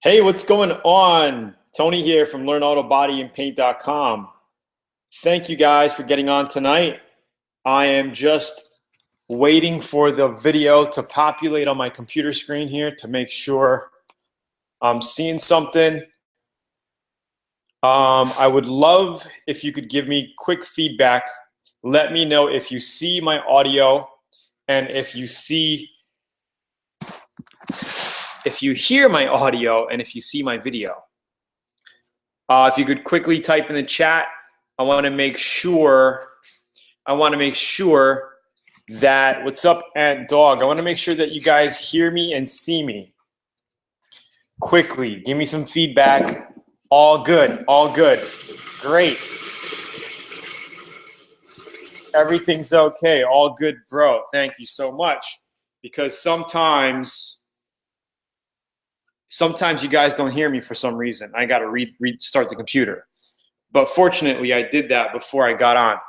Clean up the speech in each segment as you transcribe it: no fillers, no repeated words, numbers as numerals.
Hey, what's going on? Tony here from LearnAutoBodyAndPaint.com. Thank you guys for getting on tonight. I am just waiting for the video to populate on my computer screen here to make sure I'm seeing something. I would love if you could give me quick feedback. Let me know if you see my audio and if you hear my audio and if you see my video. If you could quickly type in the chat, I want to make sure that, what's up, Ant Dog? I want to make sure that you guys hear me and see me. Quickly, give me some feedback. All good, all good. Great. Everything's okay, all good, bro. Thank you so much. Because sometimes you guys don't hear me for some reason. I got to restart the computer. But fortunately, I did that before I got on.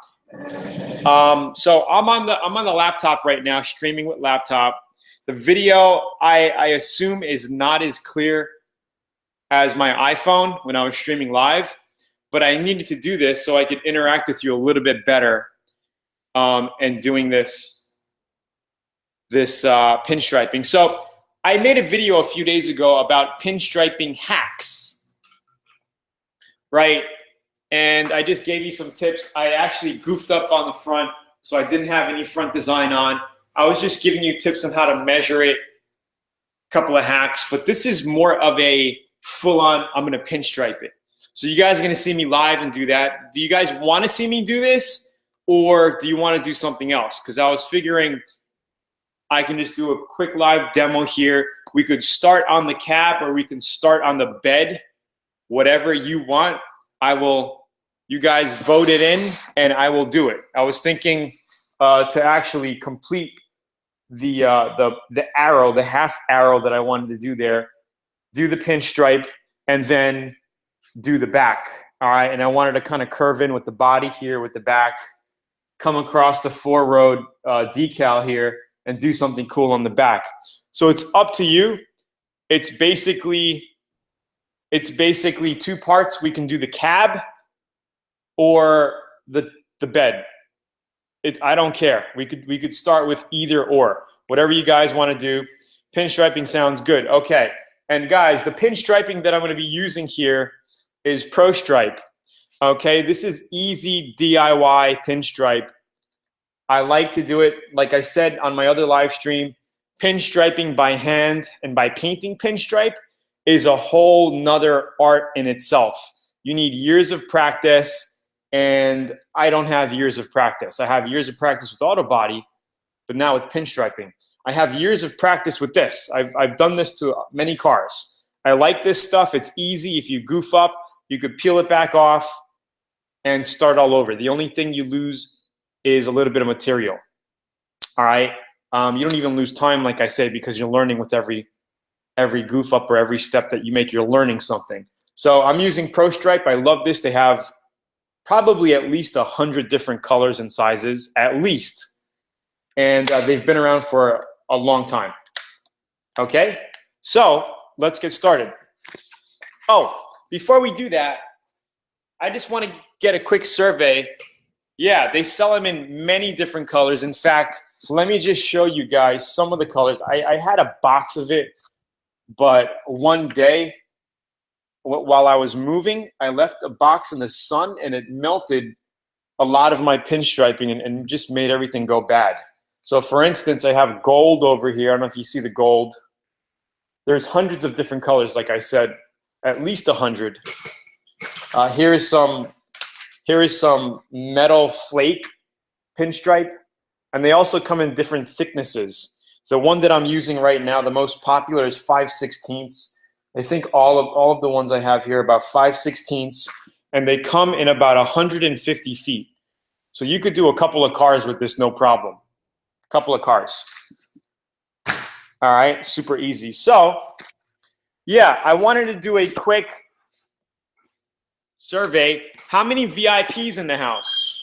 So I'm on the laptop right now, streaming with laptop. The video, I assume, is not as clear as my iPhone when I was streaming live. But I needed to do this so I could interact with you a little bit better and doing this pinstriping. So I made a video a few days ago about pinstriping hacks, right? And I just gave you some tips. I actually goofed up on the front, so I didn't have any front design on. I was just giving you tips on how to measure it, a couple of hacks, but this is more of a full-on, I'm gonna pinstripe it. So you guys are gonna see me live and do that. Do you guys wanna see me do this, or do you wanna do something else? Because I was figuring I can just do a quick live demo here. We could start on the cab or we can start on the bed, whatever you want. You guys vote it in and I will do it. I was thinking to actually complete the arrow, the half arrow that I wanted to do there, do the pinstripe and then do the back, all right? And I wanted to kind of curve in with the body here with the back, come across the four-road decal here, and do something cool on the back. So it's up to you. It's basically two parts. We can do the cab or the bed. I don't care. We could start with either or. Whatever you guys want to do. Pinstriping sounds good. Okay. And guys, the pinstriping that I'm going to be using here is ProStripe. Okay, this is easy DIY pinstripe. I like to do it, like I said on my other live stream, pinstriping by hand and by painting pinstripe is a whole nother art in itself. You need years of practice, and I don't have years of practice. I have years of practice with auto body, but now with pinstriping. I have years of practice with this. I've done this to many cars. I like this stuff. It's easy. If you goof up, you could peel it back off and start all over. The only thing you lose is a little bit of material. All right. You don't even lose time, like I say, because you're learning with every goof up or every step that you make. You're learning something. So I'm using ProStripe. I love this. They have probably at least 100 different colors and sizes, at least. And they've been around for a long time. Okay. So let's get started. Oh, before we do that, I just want to get a quick survey. Yeah, they sell them in many different colors. In fact, let me just show you guys some of the colors. I had a box of it, but one day while I was moving, I left a box in the sun and it melted a lot of my pinstriping and just made everything go bad. So for instance, I have gold over here. I don't know if you see the gold. There's hundreds of different colors, like I said, at least 100. Here is some metal flake pinstripe, and they also come in different thicknesses. The one that I'm using right now, the most popular, is 5/16. I think all of the ones I have here are about 5/16, and they come in about 150 feet. So you could do a couple of cars with this, no problem. A couple of cars. All right, super easy. So yeah, I wanted to do a quick survey. How many VIPs in the house?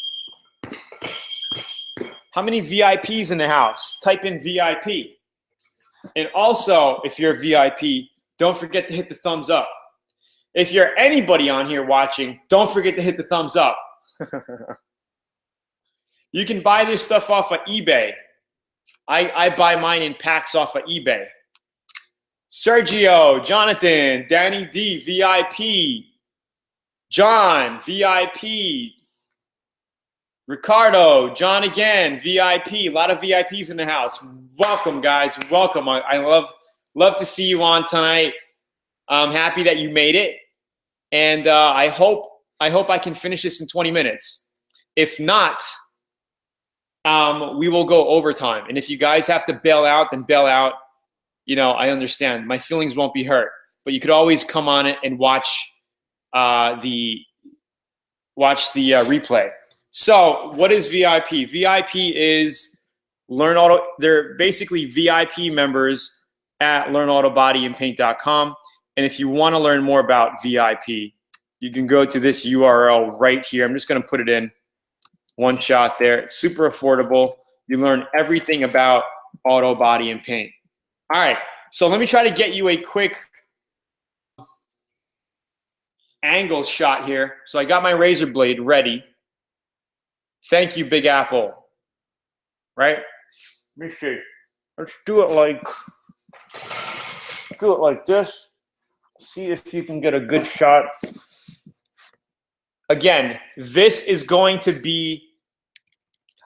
How many VIPs in the house? Type in VIP. And also, if you're a VIP, don't forget to hit the thumbs up. If you're anybody on here watching, don't forget to hit the thumbs up. You can buy this stuff off of eBay. I buy mine in packs off of eBay. Sergio, Jonathan, Danny D, VIP. John, VIP. Ricardo, John again, VIP. A lot of VIPs in the house. Welcome, guys. Welcome. I love to see you on tonight. I'm happy that you made it. And I hope I can finish this in 20 minutes. If not, we will go overtime. And if you guys have to bail out, then bail out. You know, I understand. My feelings won't be hurt. But you could always come on it and watch the replay. So what is VIP? VIP is Learn Auto. They're basically VIP members at learnautobodyandpaint.com. And if you want to learn more about VIP, you can go to this URL right here. I'm just going to put it in one shot there. It's super affordable. You learn everything about auto, body, and paint. All right. So let me try to get you a quick angle shot here. So I got my razor blade ready. Thank you, Big Apple. Right? Let me see. Let's do it like this. See if you can get a good shot. Again, this is going to be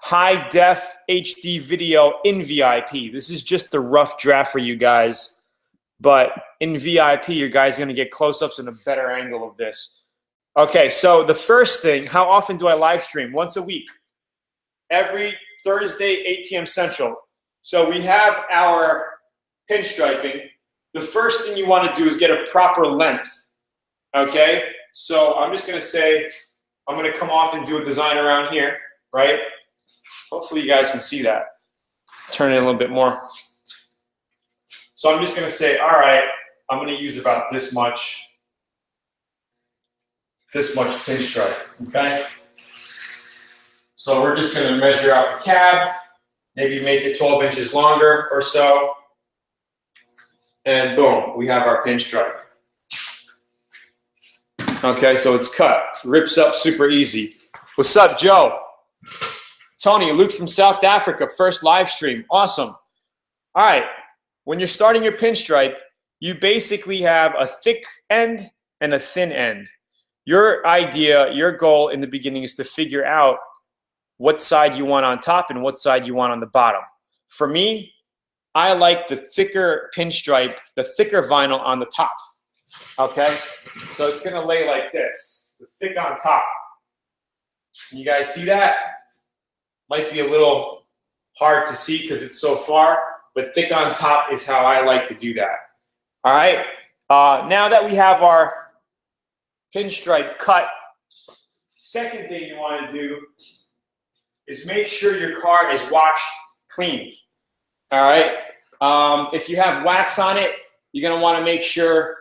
high def HD video in VIP. This is just a rough draft for you guys. But in VIP, you guys are going to get close-ups and a better angle of this. Okay, so the first thing, how often do I live stream? Once a week. Every Thursday, 8 p.m. Central. So we have our pinstriping. The first thing you want to do is get a proper length. Okay? So I'm just going to say, I'm going to come off and do a design around here, right? Hopefully you guys can see that. Turn it a little bit more. So I'm just going to say, all right, I'm going to use about this much pinstripe, okay? So we're just going to measure out the cab, maybe make it 12 inches longer or so, and boom, we have our pinstripe. Okay, so it's cut, rips up super easy. What's up, Joe? Tony, Luke from South Africa, first live stream, awesome. All right. When you're starting your pinstripe, you basically have a thick end and a thin end. Your idea, your goal in the beginning is to figure out what side you want on top and what side you want on the bottom. For me, I like the thicker pinstripe, the thicker vinyl on the top. Okay? So it's going to lay like this, the thick on top. Can you guys see that? Might be a little hard to see because it's so far. But thick on top is how I like to do that. All right. Now that we have our pinstripe cut, second thing you want to do is make sure your car is washed, cleaned. All right. If you have wax on it, you're going to want to make sure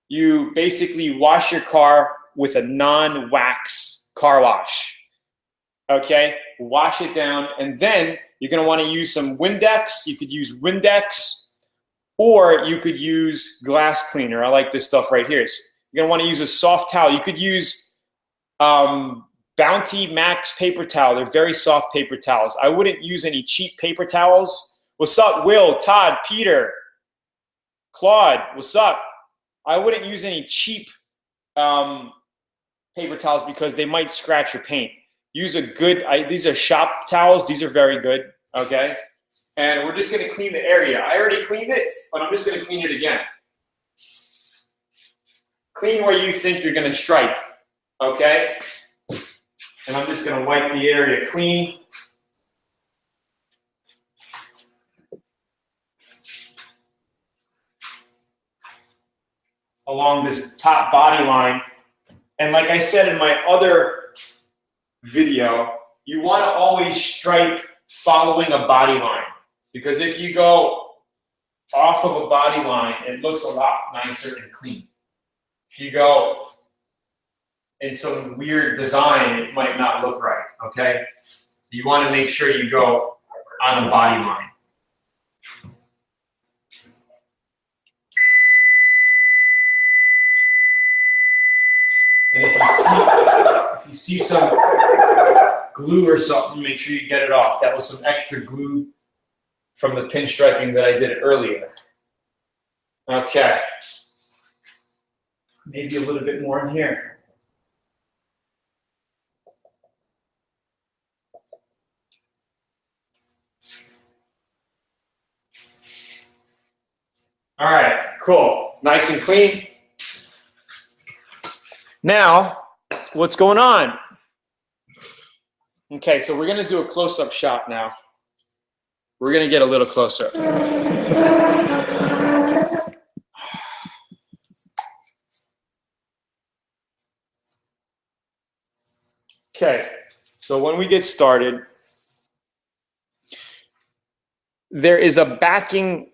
you basically wash your car with a non-wax car wash. Okay. Wash it down, and then you're going to want to use some Windex. You could use Windex, or you could use glass cleaner. I like this stuff right here. So you're going to want to use a soft towel. You could use Bounty Max paper towel. They're very soft paper towels. I wouldn't use any cheap paper towels. What's up, Will, Todd, Peter, Claude? What's up? I wouldn't use any cheap paper towels because they might scratch your paint. Use a good, these are shop towels. These are very good, okay? And we're just going to clean the area. I already cleaned it, but I'm just going to clean it again. Clean where you think you're going to stripe, okay? And I'm just going to wipe the area clean. Along this top body line. And like I said in my other video, you want to always stripe following a body line, because if you go off of a body line, it looks a lot nicer and clean. If you go in some weird design, it might not look right, okay? You want to make sure you go on a body line. see some glue or something, make sure you get it off. That was some extra glue from the pinstriping that I did earlier. Okay. Maybe a little bit more in here. All right, cool. Nice and clean. Now, what's going on? Okay, so we're gonna do a close-up shot now. We're gonna get a little closer. Okay, so when we get started, there is a backing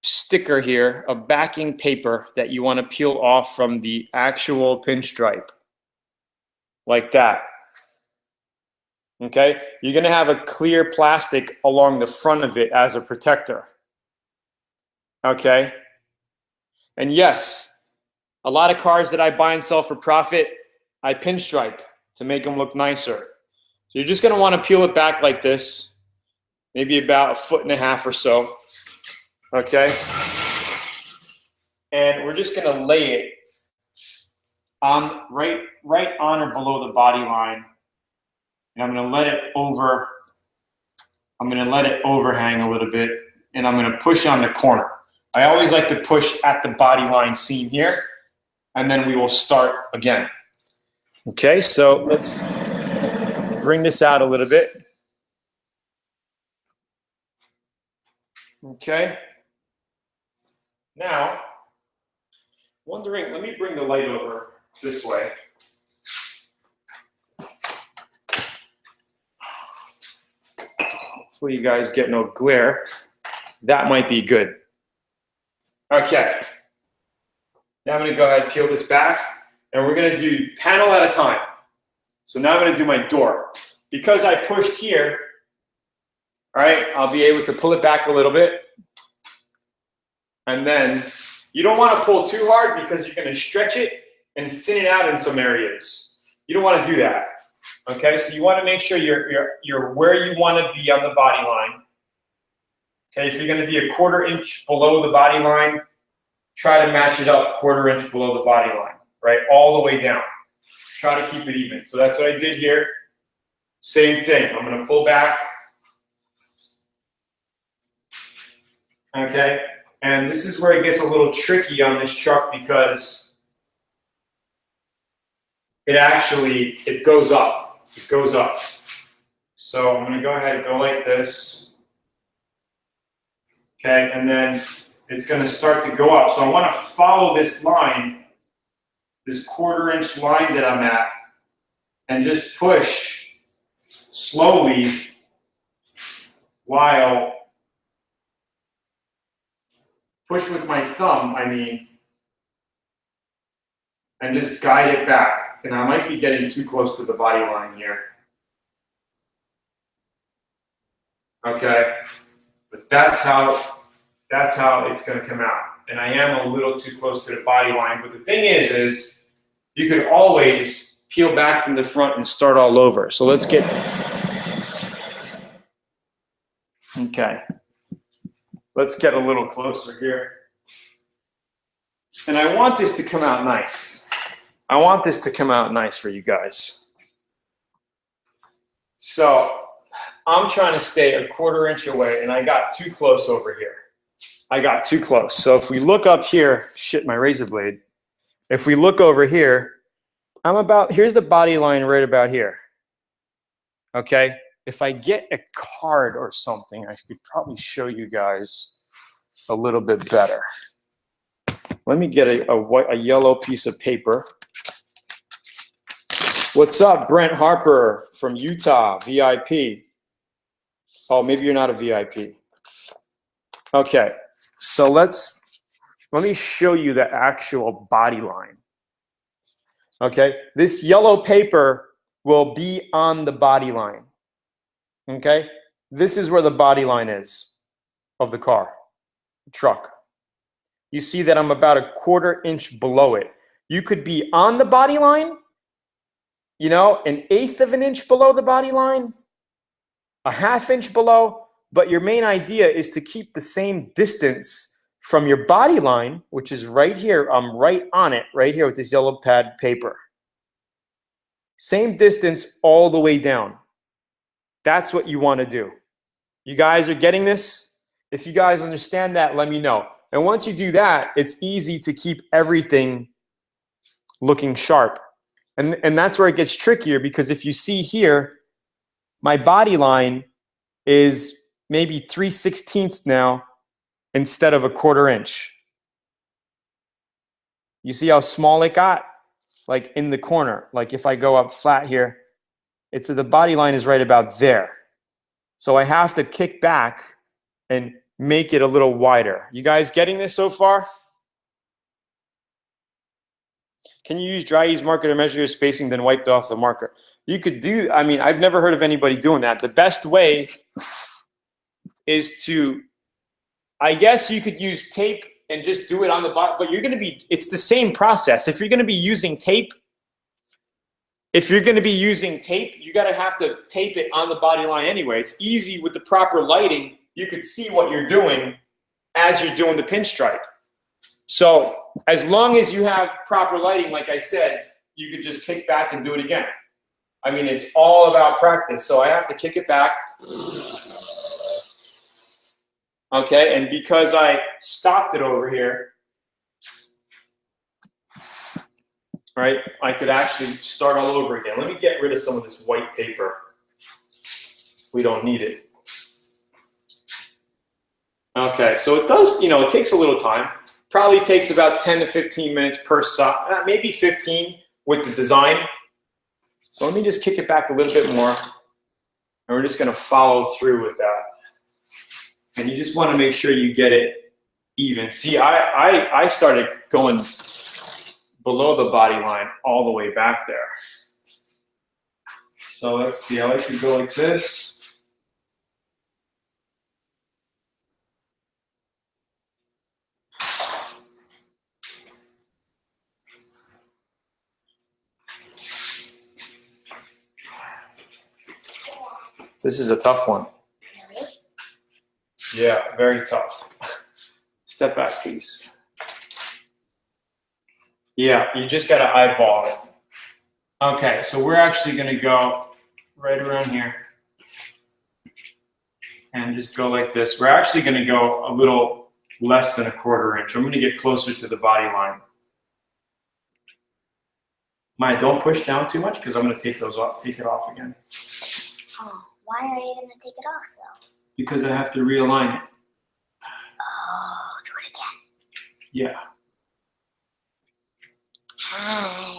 sticker here, a backing paper that you want to peel off from the actual pinstripe, like that. Okay, you're going to have a clear plastic along the front of it as a protector. Okay, and yes, a lot of cars that I buy and sell for profit, I pinstripe to make them look nicer. So you're just going to want to peel it back like this, maybe about 1.5 feet or so. Okay, and we're just going to lay it on right on or below the body line, and I'm going to let it over. I'm going to let it overhang a little bit, and I'm going to push on the corner. I always like to push at the body line seam here, and then we will start again. Okay, so let's bring this out a little bit. Okay. Now, wondering, let me bring the light over this way. Hopefully you guys get no glare. That might be good. Okay. Now I'm going to go ahead and peel this back, and we're going to do panel at a time. So now I'm going to do my door. Because I pushed here, all right, I'll be able to pull it back a little bit. And then you don't want to pull too hard because you're going to stretch it and thin it out in some areas. You don't want to do that. Okay, so you want to make sure you're where you want to be on the body line. Okay, if you're going to be a 1/4 inch below the body line, try to match it up 1/4 inch below the body line, right? All the way down. Try to keep it even. So that's what I did here. Same thing. I'm going to pull back. Okay. And this is where it gets a little tricky on this truck because it goes up. It goes up. So I'm going to go ahead and go like this. Okay, and then it's going to start to go up. So I want to follow this line, this 1/4 inch line that I'm at, and just push slowly while push with my thumb, I mean, and just guide it back. And I might be getting too close to the body line here. Okay, but that's how it's going to come out. And I am a little too close to the body line. But the thing is you could always peel back from the front and start all over. So let's get, okay. Let's get a little closer here. And I want this to come out nice. I want this to come out nice for you guys. So I'm trying to stay a 1/4 inch away, and I got too close over here. I got too close. So if we look up here, shit, my razor blade. If we look over here, here's the body line right about here. Okay? If I get a card or something, I could probably show you guys a little bit better. Let me get a yellow piece of paper. What's up, Brent Harper from Utah, VIP? Oh, maybe you're not a VIP. Okay, so let me show you the actual body line. Okay, this yellow paper will be on the body line. Okay, this is where the body line is of the car, truck. You see that I'm about a 1/4 inch below it. You could be on the body line you know, an 1/8 of an inch below the body line, a 1/2 inch below, but your main idea is to keep the same distance from your body line, which is right here. I'm right on it, right here with this yellow pad paper. Same distance all the way down. That's what you want to do. You guys are getting this? If you guys understand that, let me know. And once you do that, it's easy to keep everything looking sharp. And that's where it gets trickier, because if you see here, my body line is maybe 3/16 now instead of a 1/4 inch. You see how small it got? Like in the corner. Like if I go up flat here, it's the body line is right about there. So I have to kick back and make it a little wider. You guys getting this so far? Can you use dry ease marker to measure your spacing, then wipe off the marker? You could do, I mean, I've never heard of anybody doing that. The best way is to, I guess you could use tape and just do it on the bottom, but you're gonna be, it's the same process. If you're gonna be using tape, you gotta have to tape it on the body line anyway. It's easy with the proper lighting. You could see what you're doing as you're doing the pinstripe. So as long as you have proper lighting, like I said, you could just kick back and do it again. I mean, it's all about practice. So I have to kick it back. Okay, and because I stopped it over here, right, I could actually start all over again. Let me get rid of some of this white paper. We don't need it. Okay, so it does, you know, it takes a little time. Probably takes about 10 to 15 minutes per sock, maybe 15 with the design. So let me just kick it back a little bit more, and we're just gonna follow through with that. And you just wanna make sure you get it even. See, I started going below the body line all the way back there. So let's see, I like to go like this. This is a tough one. Really? Yeah, very tough. Step back, please. Yeah, you just gotta eyeball it. Okay, so we're actually gonna go right around here and just go like this. We're actually gonna go a little less than a 1/4 inch. I'm gonna get closer to the body line. Maya, don't push down too much because I'm gonna take those off, take it off again. Oh, why are you gonna take it off though? Because I have to realign it. Oh, do it again. Yeah. Hi.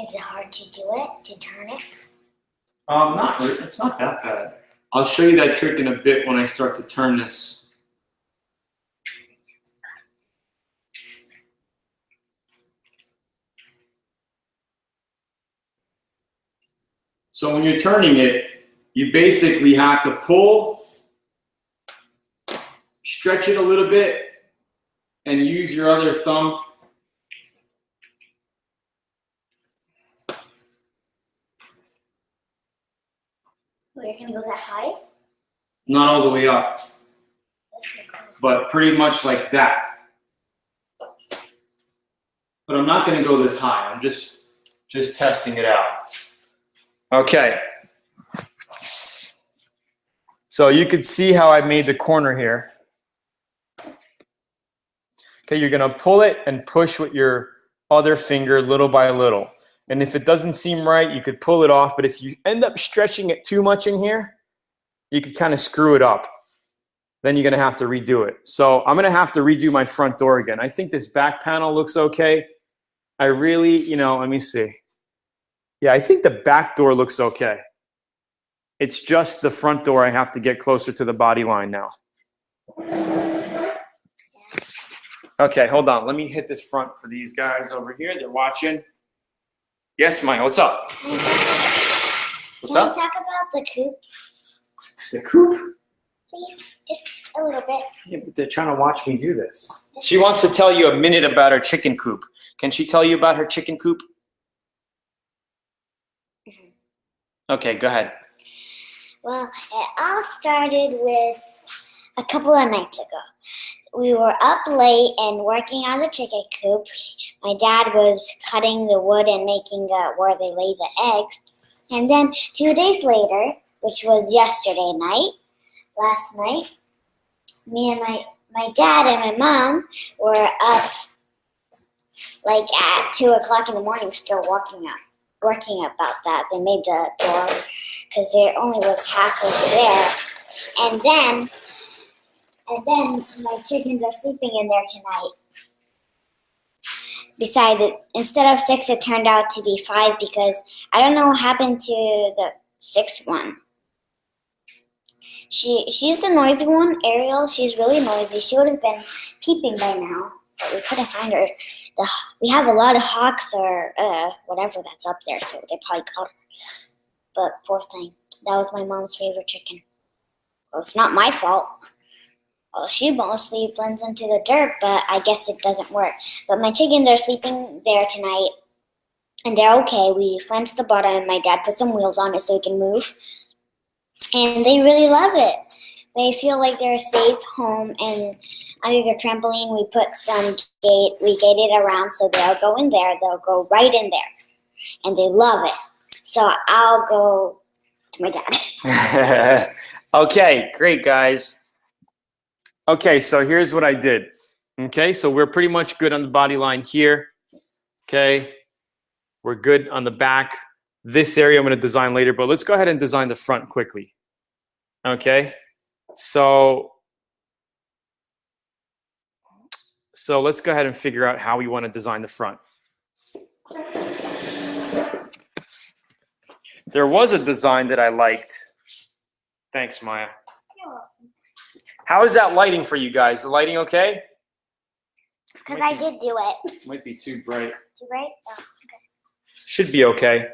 Is it hard to do it, to turn it? Not really. It's not that bad. I'll show you that trick in a bit when I start to turn this. So when you're turning it, you basically have to pull, stretch it a little bit, and use your other thumb. Oh, you're gonna go that high? Not all the way up, That's pretty cool. but pretty much like that. But I'm not gonna go this high. I'm just testing it out. Okay. So you can see how I made the corner here. Okay, you're gonna pull it and push with your other finger little by little. And if it doesn't seem right, you could pull it off. But if you end up stretching it too much in here, you could kind of screw it up. Then you're gonna have to redo it. So I'm gonna have to redo my front door again. I think this back panel looks okay. I really, you know, let me see. Yeah, I think the back door looks okay. It's just the front door I have to get closer to the body line now. Okay, hold on. Let me hit this front for these guys over here. They're watching. Yes, Maya, what's up? What's up? Can we talk about the coop? The coop? Please, just A little bit. Yeah, but they're trying to watch me do this. She wants to tell you a minute about her chicken coop. Can she tell you about her chicken coop? Okay, go ahead. Well, it all started with a couple of nights ago. We were up late and working on the chicken coop. My dad was cutting the wood and making where they lay the eggs. And then 2 days later, which was yesterday night, last night, me and my dad and my mom were up like at 2 o'clock in the morning still working about that. They made the door because there only was half over there. And then my chickens are sleeping in there tonight. Besides, instead of 6, it turned out to be 5 because I don't know what happened to the 6th one. She's the noisy one, Ariel. She's really noisy. She would have been peeping by now, but we couldn't find her. We have a lot of hawks or whatever that's up there, so they probably caught her. But poor thing. That was my mom's favorite chicken. Well, it's not my fault. Well, she mostly blends into the dirt, but I guess it doesn't work. But my chickens are sleeping there tonight, and they're okay. We fenced the bottom, and my dad put some wheels on it so it can move. And they really love it. They feel like they're a safe home, and under the trampoline we put some we gated around so they'll go in there. They'll go right in there, and they love it. So I'll go to my dad. Okay, great, guys. Okay, so here's what I did. Okay, so we're pretty much good on the body line here. Okay, we're good on the back. This area I'm going to design later, but let's go ahead and design the front quickly. Okay, so let's go ahead and figure out how we want to design the front. There was a design that I liked. Thanks, Maya. How is that lighting for you guys? The lighting okay? Because I did do it. Might be too bright. Too bright? Oh, okay. Should be okay.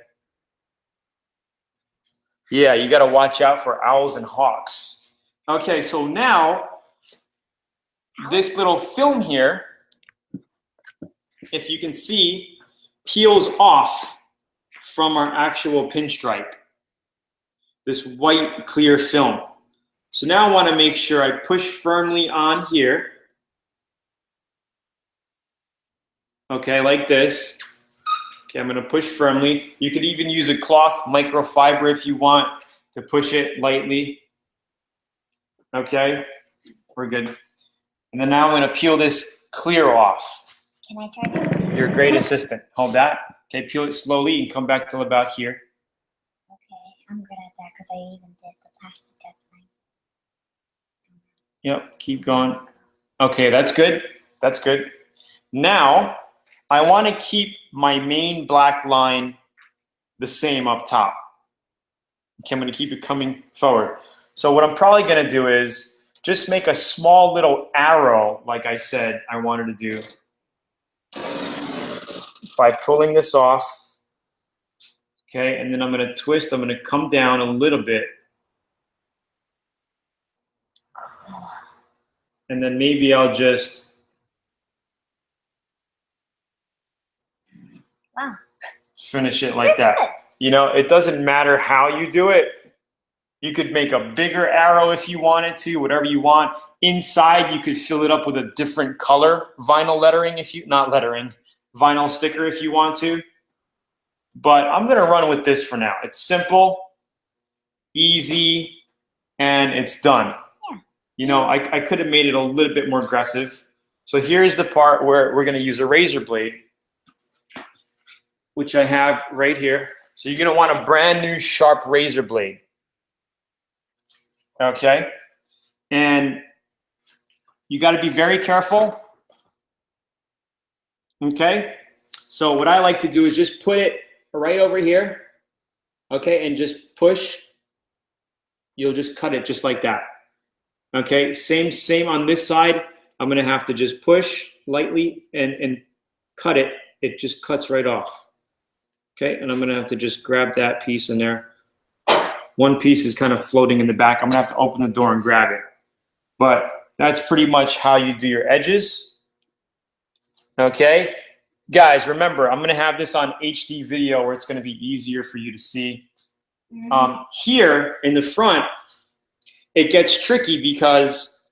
Yeah, you got to watch out for owls and hawks. Okay, so now this little film here, if you can see, peels off from our actual pinstripe. This white clear film. So now I want to make sure I push firmly on here. Okay, like this. Okay, I'm going to push firmly. You could even use a cloth microfiber if you want to push it lightly. Okay, we're good. And then now I'm going to peel this clear off. Can I try to? You're a great assistant. Hold that. Okay, peel it slowly and come back till about here. Okay, I'm good at that because I even did the plastic thing. Yep, keep going. Okay, that's good. That's good. Now, I want to keep my main black line the same up top. Okay, I'm going to keep it coming forward. So what I'm probably going to do is just make a small little arrow, like I said I wanted to do, by pulling this off. Okay, and then I'm going to twist. I'm going to come down a little bit. And then maybe I'll just finish it like that. You know, it doesn't matter how you do it. You could make a bigger arrow if you wanted to, whatever you want. Inside, you could fill it up with a different color vinyl lettering if you, not lettering, vinyl sticker if you want to. But I'm going to run with this for now. It's simple, easy, and it's done. Yeah. You know, I could have made it a little bit more aggressive. So here's the part where we're going to use a razor blade, which I have right here. So you're going to want a brand new sharp razor blade. Okay? And you got to be very careful. Okay? So what I like to do is just put it right over here. Okay? And just push. You'll just cut it just like that. Okay? Same on this side. I'm going to have to just push lightly and cut it. It just cuts right off. Okay, and I'm going to have to just grab that piece in there. One piece is kind of floating in the back. I'm going to have to open the door and grab it. But that's pretty much how you do your edges. Okay? Guys, remember, I'm going to have this on HD video where it's going to be easier for you to see. Here in the front, it gets tricky because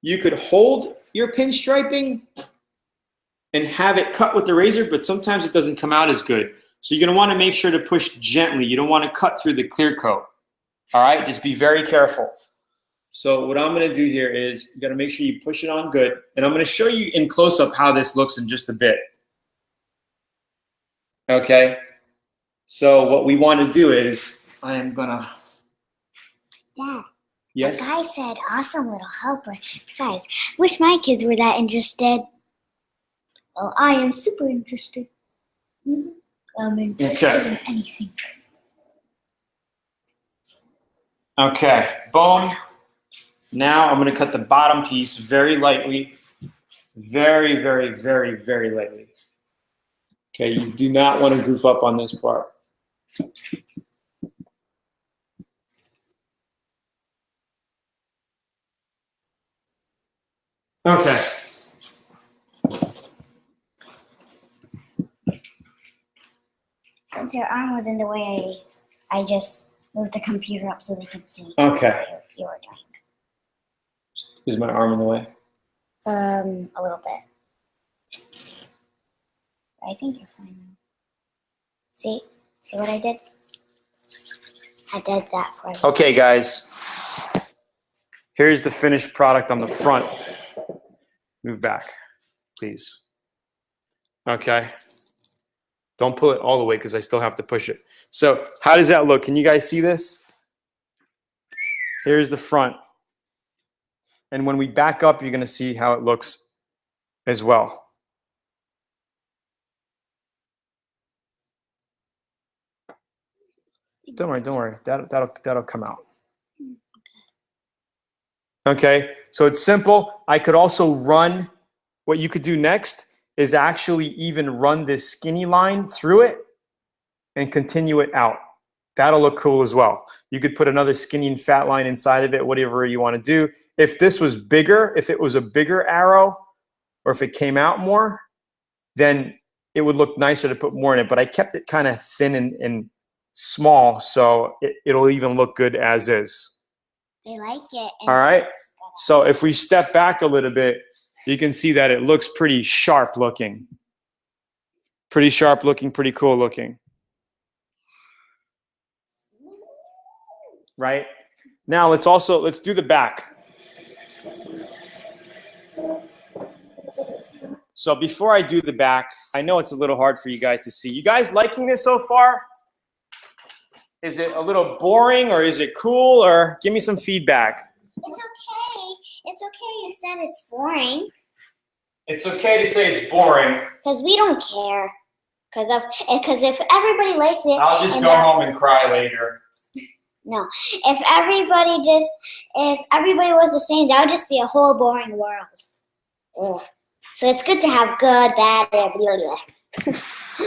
you could hold your pinstriping and have it cut with the razor, but sometimes it doesn't come out as good. So you're going to want to make sure to push gently. You don't want to cut through the clear coat. All right? Just be very careful. So what I'm going to do here is you got to make sure you push it on good. And I'm going to show you in close-up how this looks in just a bit. Okay? So what we want to do is I am going to... Dad. Yes? The guy said, awesome little helper. Besides, wish my kids were that interested. Well, I am super interested. I'm interested in anything. Okay, boom. Now I'm going to cut the bottom piece very lightly. Very, very, very, very lightly. Okay, you do not want to goof up on this part. Okay. Since your arm was in the way, I just moved the computer up so they could see Okay. what you were doing. Is my arm in the way? A little bit. I think you're fine now. See what I did? I did that for you. Okay, guys. Here's the finished product on the front. Move back, please. Okay. Don't pull it all the way because I still have to push it. So how does that look? Can you guys see this? Here's the front. And when we back up, you're going to see how it looks as well. Don't worry. That'll come out. Okay, so it's simple. I could also run, what you could do next is actually even run this skinny line through it and continue it out. That'll look cool as well. You could put another skinny and fat line inside of it, whatever you want to do. If this was bigger, if it was a bigger arrow, or if it came out more, then it would look nicer to put more in it. But I kept it kind of thin and small, so it'll even look good as is. They like it. All right. So if we step back a little bit, you can see that it looks pretty sharp looking. Pretty sharp looking, pretty cool looking. Right? Now let's do the back. So before I do the back, I know it's a little hard for you guys to see. You guys liking this so far? Is it a little boring or is it cool, or give me some feedback? It's okay. It's okay you said it's boring. It's okay to say it's boring. Because we don't care. Because if everybody likes it, I'll just go home and cry later. No. If everybody was the same, that would just be a whole boring world. Ugh. So it's good to have good, bad, blah, blah, blah.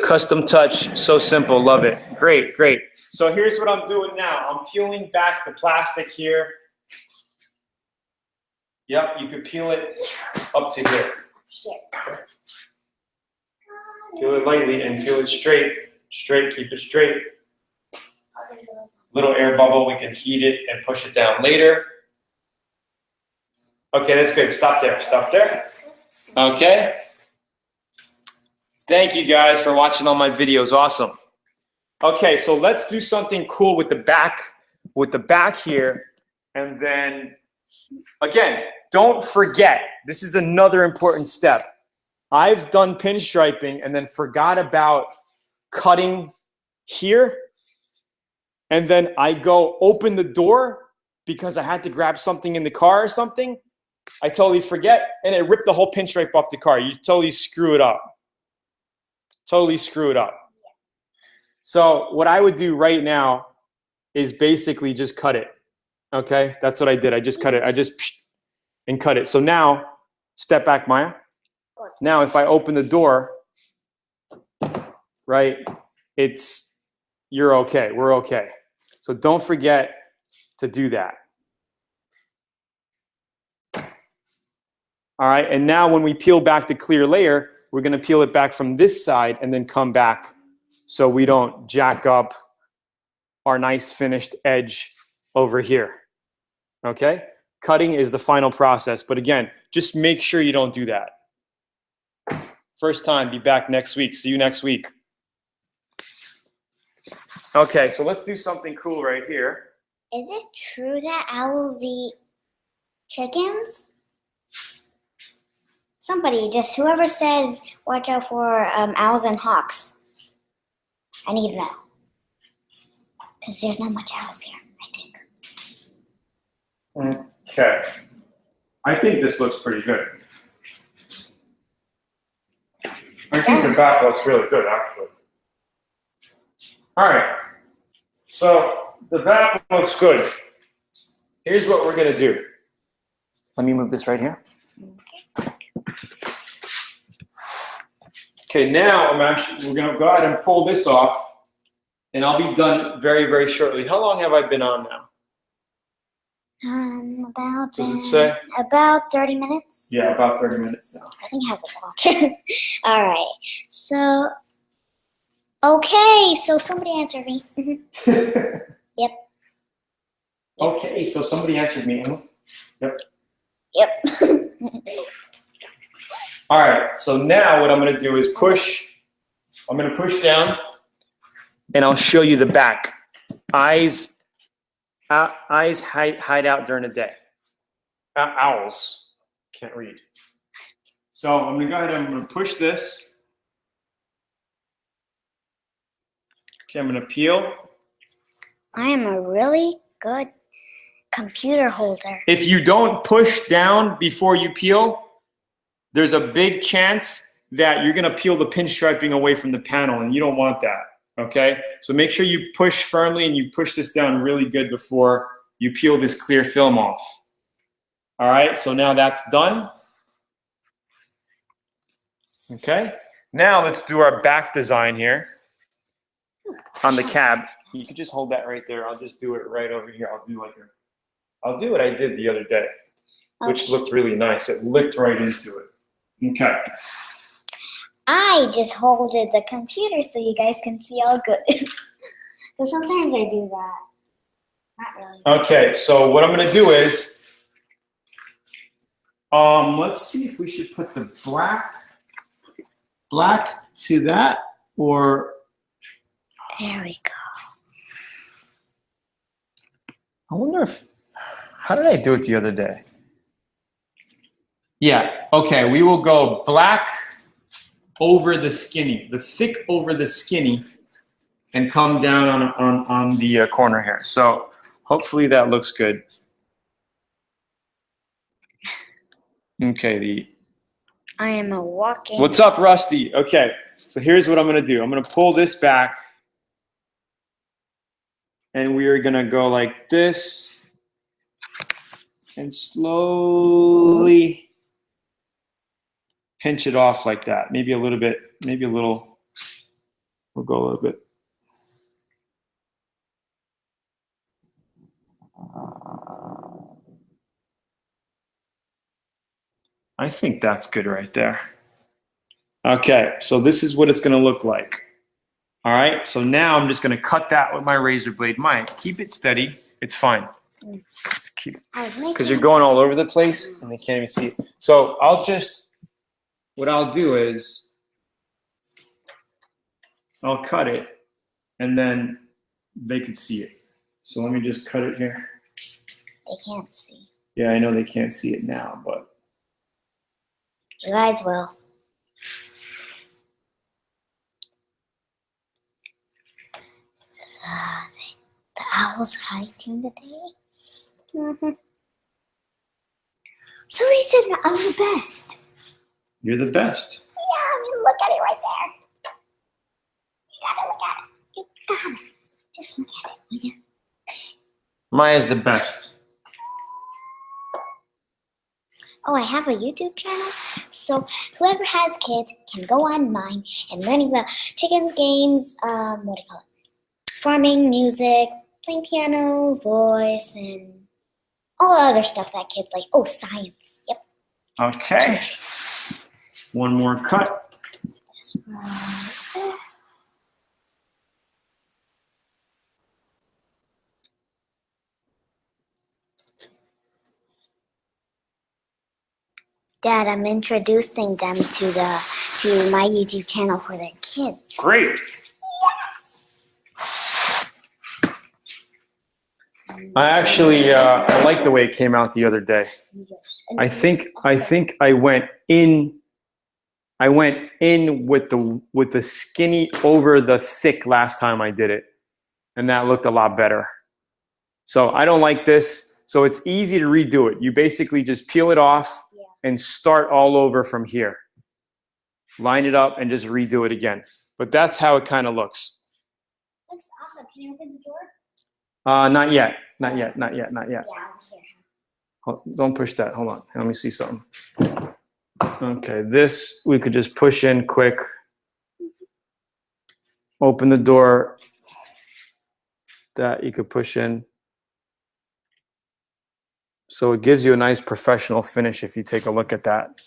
Custom touch, so simple, love it. Great, great. So here's what I'm doing now. I'm peeling back the plastic here. Yep, you can peel it up to here. Peel it lightly and peel it straight. Straight, keep it straight. Little air bubble, we can heat it and push it down later. Okay, that's good. Stop there, stop there. Okay. Thank you guys for watching all my videos. Awesome. Okay, so let's do something cool with the back here. And then, again, don't forget, this is another important step. I've done pinstriping and then forgot about cutting here. And then I go open the door because I had to grab something in the car or something. I totally forget, and it ripped the whole pinstripe off the car. You totally screw it up. Totally screw it up. So what I would do right now is basically just cut it. Okay, that's what I did. I just cut it. I just and cut it. So now, step back, Maya. Now, if I open the door, right, you're okay. We're okay. So don't forget to do that. All right, and now when we peel back the clear layer, we're gonna peel it back from this side and then come back so we don't jack up our nice finished edge over here, okay? Cutting is the final process, but again, just make sure you don't do that. First time, be back next week. See you next week. Okay, so let's do something cool right here. Is it true that owls eat chickens? Somebody, just whoever said, watch out for owls and hawks. I need to know. Because there's not much owls here, I think. Okay. I think this looks pretty good. I think the back looks really good, actually. All right. So the back looks good. Here's what we're going to do. Let me move this right here. Okay, now we're going to go ahead and pull this off, and I'll be done very, very shortly. How long have I been on now? Does it say? About 30 minutes. Yeah, about 30 minutes now. I think I have a watch. All right. So, okay. So somebody answered me. Yep. Okay, so somebody answered me. Yep. Yep. All right, so now what I'm going to do is push. I'm going to push down, and I'll show you the back. Eyes hide out during the day. Owls can't read. So I'm going to go ahead and I'm going to push this. Okay, I'm going to peel. I am a really good computer holder. If you don't push down before you peel, there's a big chance that you're going to peel the pinstriping away from the panel, and you don't want that, okay? So make sure you push firmly and you push this down really good before you peel this clear film off. All right, so now that's done. Okay, now let's do our back design here on the cab. You can just hold that right there. I'll just do it right over here. I'll do what I did the other day, which looked really nice. It licked right into it. Okay. I just holded the computer so you guys can see all good. Because sometimes I do that. Not really. Okay, so what I'm going to do is, let's see if we should put the black to that, or... There we go. I wonder if, how did I do it the other day? Yeah, okay, we will go black over the skinny, the thick over the skinny, and come down on the corner here. So hopefully that looks good. Okay, I am a walking... What's up, Rusty? Okay, so here's what I'm going to do. I'm going to pull this back, and we are going to go like this, and slowly pinch it off like that. Maybe a little bit, we'll go a little bit. I think that's good right there. Okay, so this is what it's going to look like. All right, so now I'm just going to cut that with my razor blade. Keep it steady. It's fine. Just keep, because you're going all over the place and they can't even see it. So what I'll do is I'll cut it and then they could see it. So let me just cut it here. They can't see. Yeah, I know they can't see it now, but you guys will. The owl's hiding the day. Somebody said I'm the best. You're the best. Yeah, I mean, look at it right there. You gotta look at it. You gotta. Just look at it, will you? Maya's the best. Oh, I have a YouTube channel. So whoever has kids can go on mine and learn about chickens, games, what do you call it? Farming, music, playing piano, voice, and all the other stuff that kids like. Oh, science. Yep. Okay. One more cut. Dad, I'm introducing them to my YouTube channel for their kids. Great. I actually I like the way it came out the other day. I think I went in with the skinny over the thick last time I did it, and that looked a lot better. So I don't like this. So it's easy to redo it. You basically just peel it off and start all over from here. Line it up and just redo it again. But that's how it kind of looks. Looks awesome. Can you open the door? Not yet. Not yet. Not yet. Not yet. Yeah, I'm here. Don't push that. Hold on. Let me see something. Okay, this we could just push in quick. Open the door. That you could push in. So it gives you a nice professional finish if you take a look at that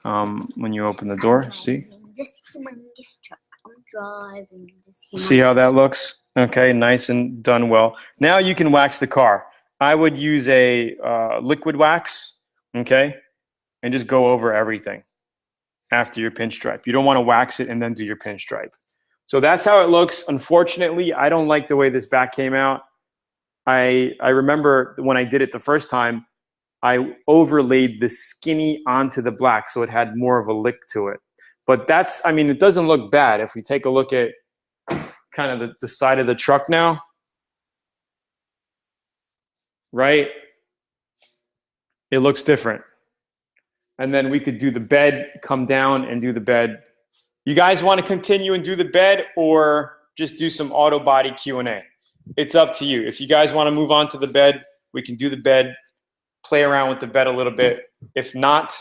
when you open the door. See? This humongous truck. I'm driving this humongous. See how that looks? Okay, nice and done well. Now you can wax the car. I would use a liquid wax, okay, and just go over everything after your pinstripe. You don't want to wax it and then do your pinstripe. So that's how it looks. Unfortunately, I don't like the way this back came out. I remember when I did it the first time, I overlaid the skinny onto the black, so it had more of a lick to it. But that's, I mean, it doesn't look bad. If we take a look at kind of the side of the truck now, right? It looks different. And then we could do the bed, come down and do the bed. You guys want to continue and do the bed or just do some auto body Q&A? It's up to you. If you guys want to move on to the bed, we can do the bed, play around with the bed a little bit. If not,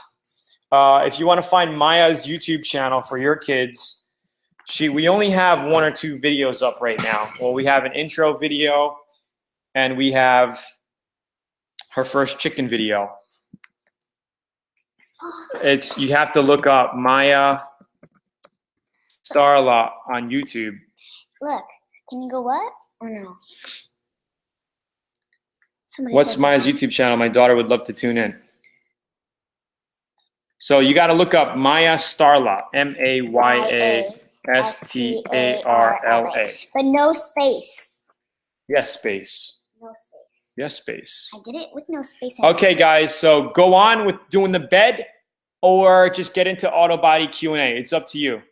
if you want to find Maya's YouTube channel for your kids, we only have 1 or 2 videos up right now. Well, we have an intro video and we have her first chicken video. You have to look up Maya Starla on YouTube. Look, can you go what? Or no? What's Maya's YouTube channel? My daughter would love to tune in. So you got to look up Maya Starla, MAYASTARLA. But no space. Yes, space. No space. Yes, space. I did it with no space. Okay, guys. So go on with doing the bed or just get into auto body Q&A. It's up to you.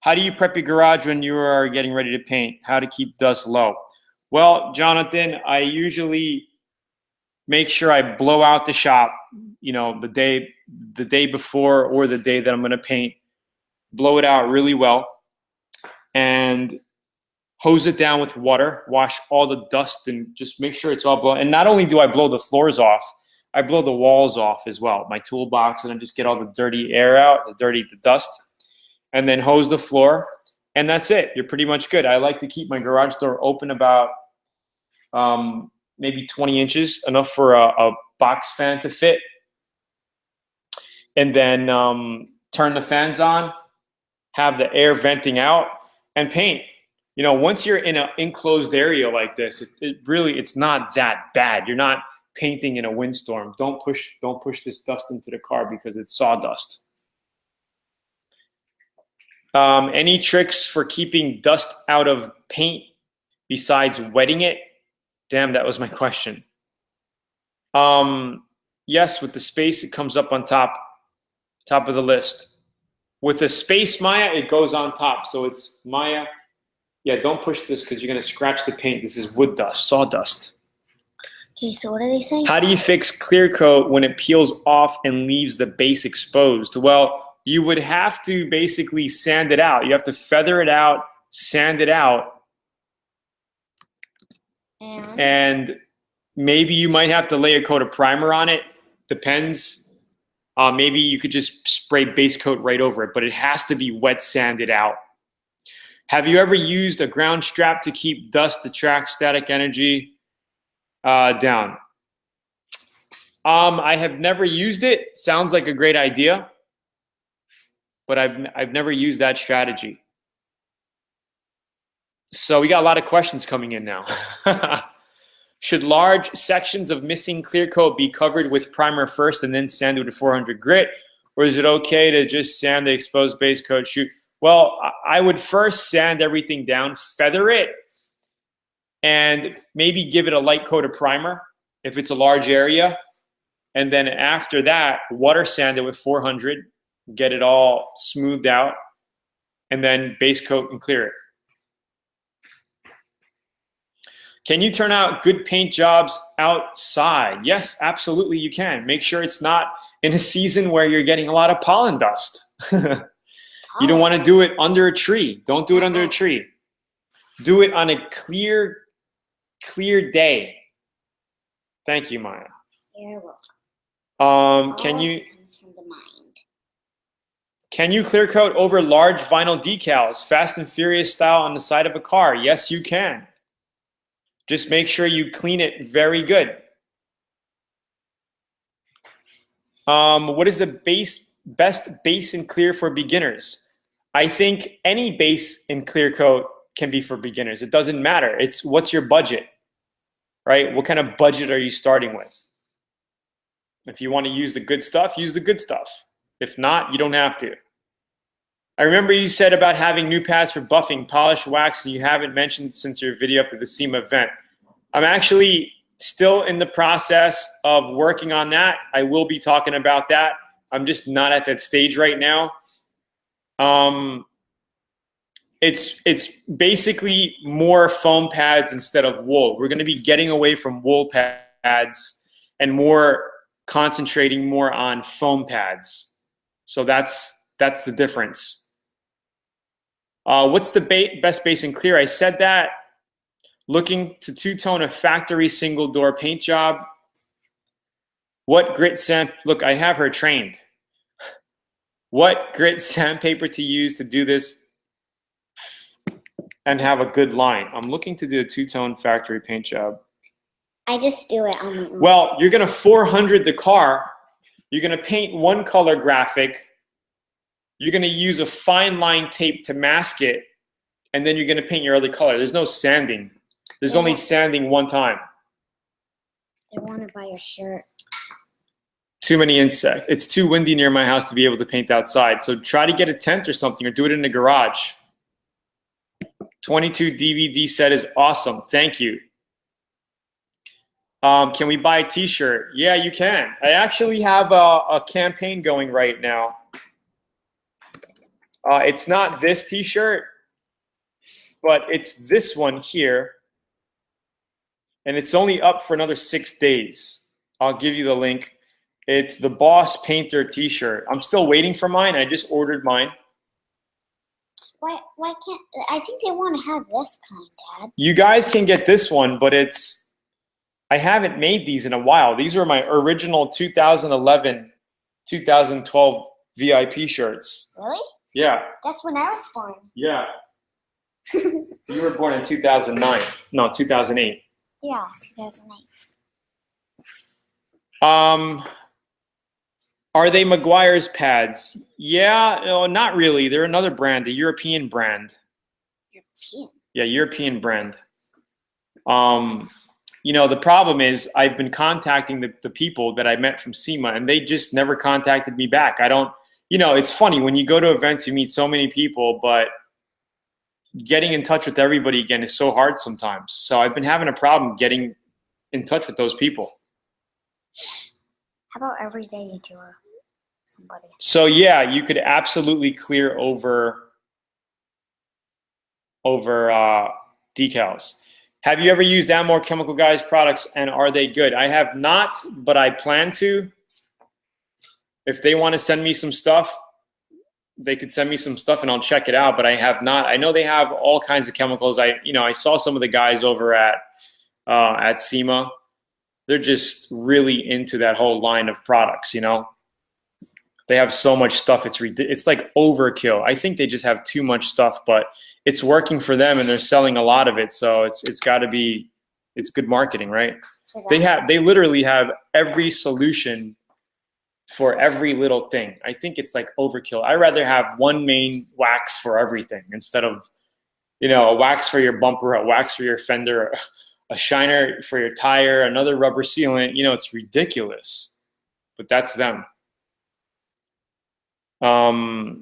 How do you prep your garage when you are getting ready to paint? How to keep dust low? Well, Jonathan, I usually make sure I blow out the shop, you know, the day before or the day that I'm going to paint. Blow it out really well and hose it down with water. Wash all the dust and just make sure it's all blown. And not only do I blow the floors off, I blow the walls off as well. My toolbox, and I just get all the dirty air out, the dust. And then hose the floor, and that's it. You're pretty much good. I like to keep my garage door open about maybe 20 inches, enough for a box fan to fit. And then turn the fans on, have the air venting out, and paint. You know, once you're in an enclosed area like this, it's not that bad. You're not painting in a windstorm. Don't push this dust into the car because it's sawdust. Any tricks for keeping dust out of paint besides wetting it? Damn, that was my question. Yes, with the space, it comes up on top of the list. With the space, Maya, it goes on top. So it's Maya. Yeah, don't push this because you're going to scratch the paint. This is wood dust, sawdust. Okay, so what are they saying? How do you fix clear coat when it peels off and leaves the base exposed? Well, you would have to basically sand it out. You have to feather it out, sand it out. And maybe you might have to lay a coat of primer on it. Depends. Maybe you could just spray base coat right over it, but it has to be wet sanded out. Have you ever used a ground strap to keep dust, attract static energy down? I have never used it. Sounds like a great idea, but I've never used that strategy. So we got a lot of questions coming in now. Should large sections of missing clear coat be covered with primer first and then sanded with 400 grit? Or is it okay to just sand the exposed base coat, shoot? Well, I would first sand everything down, feather it, and maybe give it a light coat of primer if it's a large area. And then after that, water sand it with 400, get it all smoothed out, and then base coat and clear it. Can you turn out good paint jobs outside? Yes, absolutely you can. Make sure it's not in a season where you're getting a lot of pollen dust. You don't want to do it under a tree. Don't do it under a tree. Do it on a clear day. Thank you, Maya. You're welcome. Can you Comes from the mind. Can you clear coat over large vinyl decals, Fast and Furious style, on the side of a car? Yes, you can. Just make sure you clean it very good. What is the best base and clear for beginners? I think any base and clear coat can be for beginners. It doesn't matter. It's what's your budget, right? What kind of budget are you starting with? If you want to use the good stuff, use the good stuff. If not, you don't have to. I remember you said about having new pads for buffing, polish, wax, and you haven't mentioned since your video after the SEMA event. I'm actually still in the process of working on that. I will be talking about that. I'm just not at that stage right now. It's basically more foam pads instead of wool. We're going to be getting away from wool pads and more concentrating more on foam pads. So that's the difference. What's the best base and clear? I said that. Looking to two-tone a factory single door paint job. What grit sand? Look, I have her trained. What grit sandpaper to use to do this and have a good line? I'm looking to do a two-tone factory paint job. I just do it on my own. Well, you're going to 400 the car. You're going to paint one color graphic. You're going to use a fine line tape to mask it. And then you're going to paint your other color. There's no sanding. There's only sanding one time. They want to buy your shirt. Too many insects. It's too windy near my house to be able to paint outside. So try to get a tent or something or do it in the garage. 22 DVD set is awesome. Thank you. Can we buy a t-shirt? Yeah, you can. I actually have a campaign going right now. It's not this t-shirt, but it's this one here. And it's only up for another 6 days. I'll give you the link. It's the Boss Painter t-shirt. I'm still waiting for mine. I just ordered mine. Why can't, I think they want to have this kind, Dad. You guys can get this one, but I haven't made these in a while. These are my original 2011, 2012 VIP shirts. Really? Yeah. That's when I was born. Yeah. You were born in 2009. No, 2008. Yeah, 2008. Are they Meguiar's pads? Yeah, no, not really. They're another brand, a European brand. European? Yeah, European brand. You know, the problem is I've been contacting the people that I met from SEMA, and they just never contacted me back. I don't, you know, it's funny. When you go to events, you meet so many people, but getting in touch with everybody again is so hard sometimes. So I've been having a problem getting in touch with those people. How about every day you do somebody? So yeah, you could absolutely clear over decals. Have you ever used Amor Chemical Guys products, and are they good? I have not, but I plan to. If they want to send me some stuff, they could send me some stuff and I'll check it out, but I have not. I know they have all kinds of chemicals. I saw some of the guys over at SEMA. They're just really into that whole line of products, you know. They have so much stuff, it's like overkill. I think they just have too much stuff, but it's working for them and they're selling a lot of it, so it's got to be, it's good marketing, right? They literally have every solution for every little thing. I think it's like overkill. I'd rather have one main wax for everything instead of, a wax for your bumper, a wax for your fender, a shiner for your tire, another rubber sealant. It's ridiculous, but that's them. I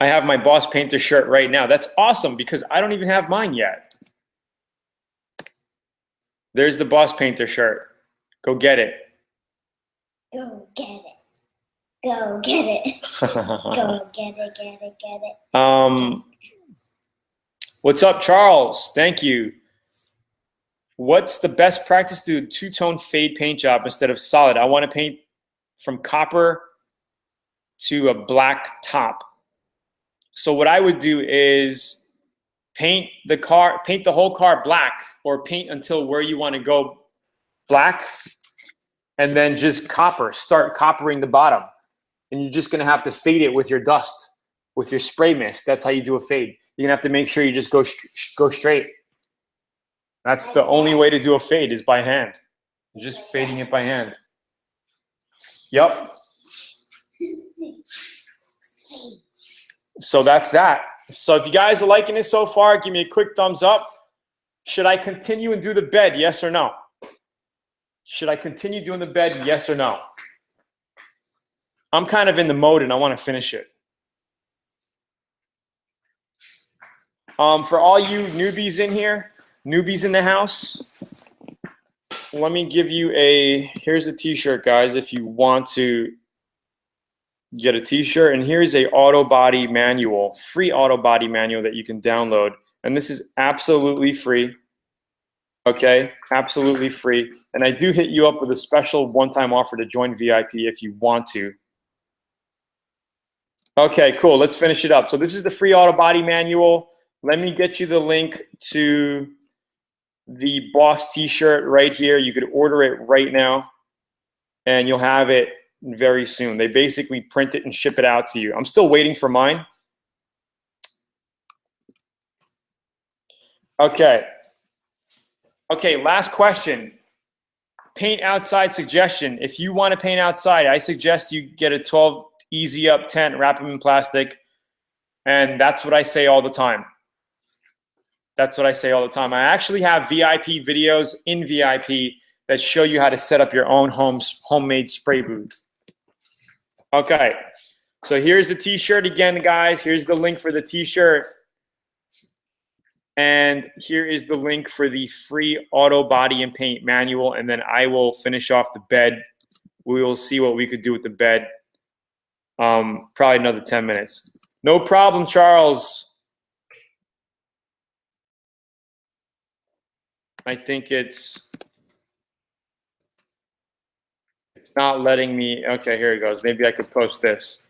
have my Boss Painter shirt right now. That's awesome because I don't even have mine yet. There's the Boss Painter shirt. Go get it. Go get it. Go get it. Go get it. What's up, Charles? Thank you. What's the best practice to do a two-tone fade paint job instead of solid? I want to paint from copper to a black top. So what I would do is paint the whole car black, or paint until where you want to go black, and then just start coppering the bottom. And you're just going to have to fade it with your dust, with your spray mist. That's how you do a fade. You're going to have to make sure you just go straight. That's the only way to do a fade, is by hand. You're just fading it by hand. Yep. So that's that. So if you guys are liking it so far, give me a quick thumbs up. Should I continue and do the bed? Yes or no? Should I continue doing the bed? Yes or no? I'm kind of in the mode and I want to finish it. For all you newbies in here, newbies in the house, let me give you here's a t-shirt, guys, if you want to get a t-shirt. And here's a auto body manual, free auto body manual that you can download. And this is absolutely free. Okay, absolutely free. And I do hit you up with a special one-time offer to join VIP if you want to. Okay, cool. Let's finish it up. So this is the free auto body manual. Let me get you the link to the Boss t-shirt right here. You could order it right now and you'll have it very soon. They basically print it and ship it out to you. I'm still waiting for mine. Okay. Okay, last question. Paint outside suggestion. If you want to paint outside, I suggest you get a 12 Easy Up tent, wrap them in plastic, and that's what I say all the time. That's what I say all the time. I actually have VIP videos in VIP that show you how to set up your own homemade spray booth. Okay, so here's the t-shirt again, guys. Here's the link for the t-shirt. And here is the link for the free auto body and paint manual. And then I will finish off the bed. We will see what we could do with the bed. Probably another 10 minutes. No problem, Charles. I think it's not letting me. Okay, here it goes. Maybe I could post this.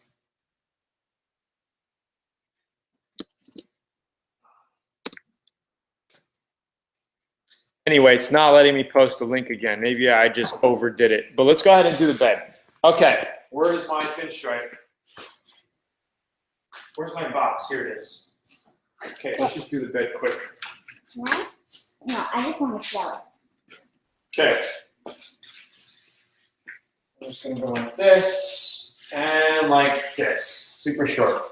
Anyway, it's not letting me post the link again. Maybe I just overdid it. But let's go ahead and do the bed. Okay, where's my Pinstripe? Where's my box? Here it is. Okay, let's just do the bed quick. What? No, I just want to smell it. Okay. I'm just going to go like this and like this. Super short.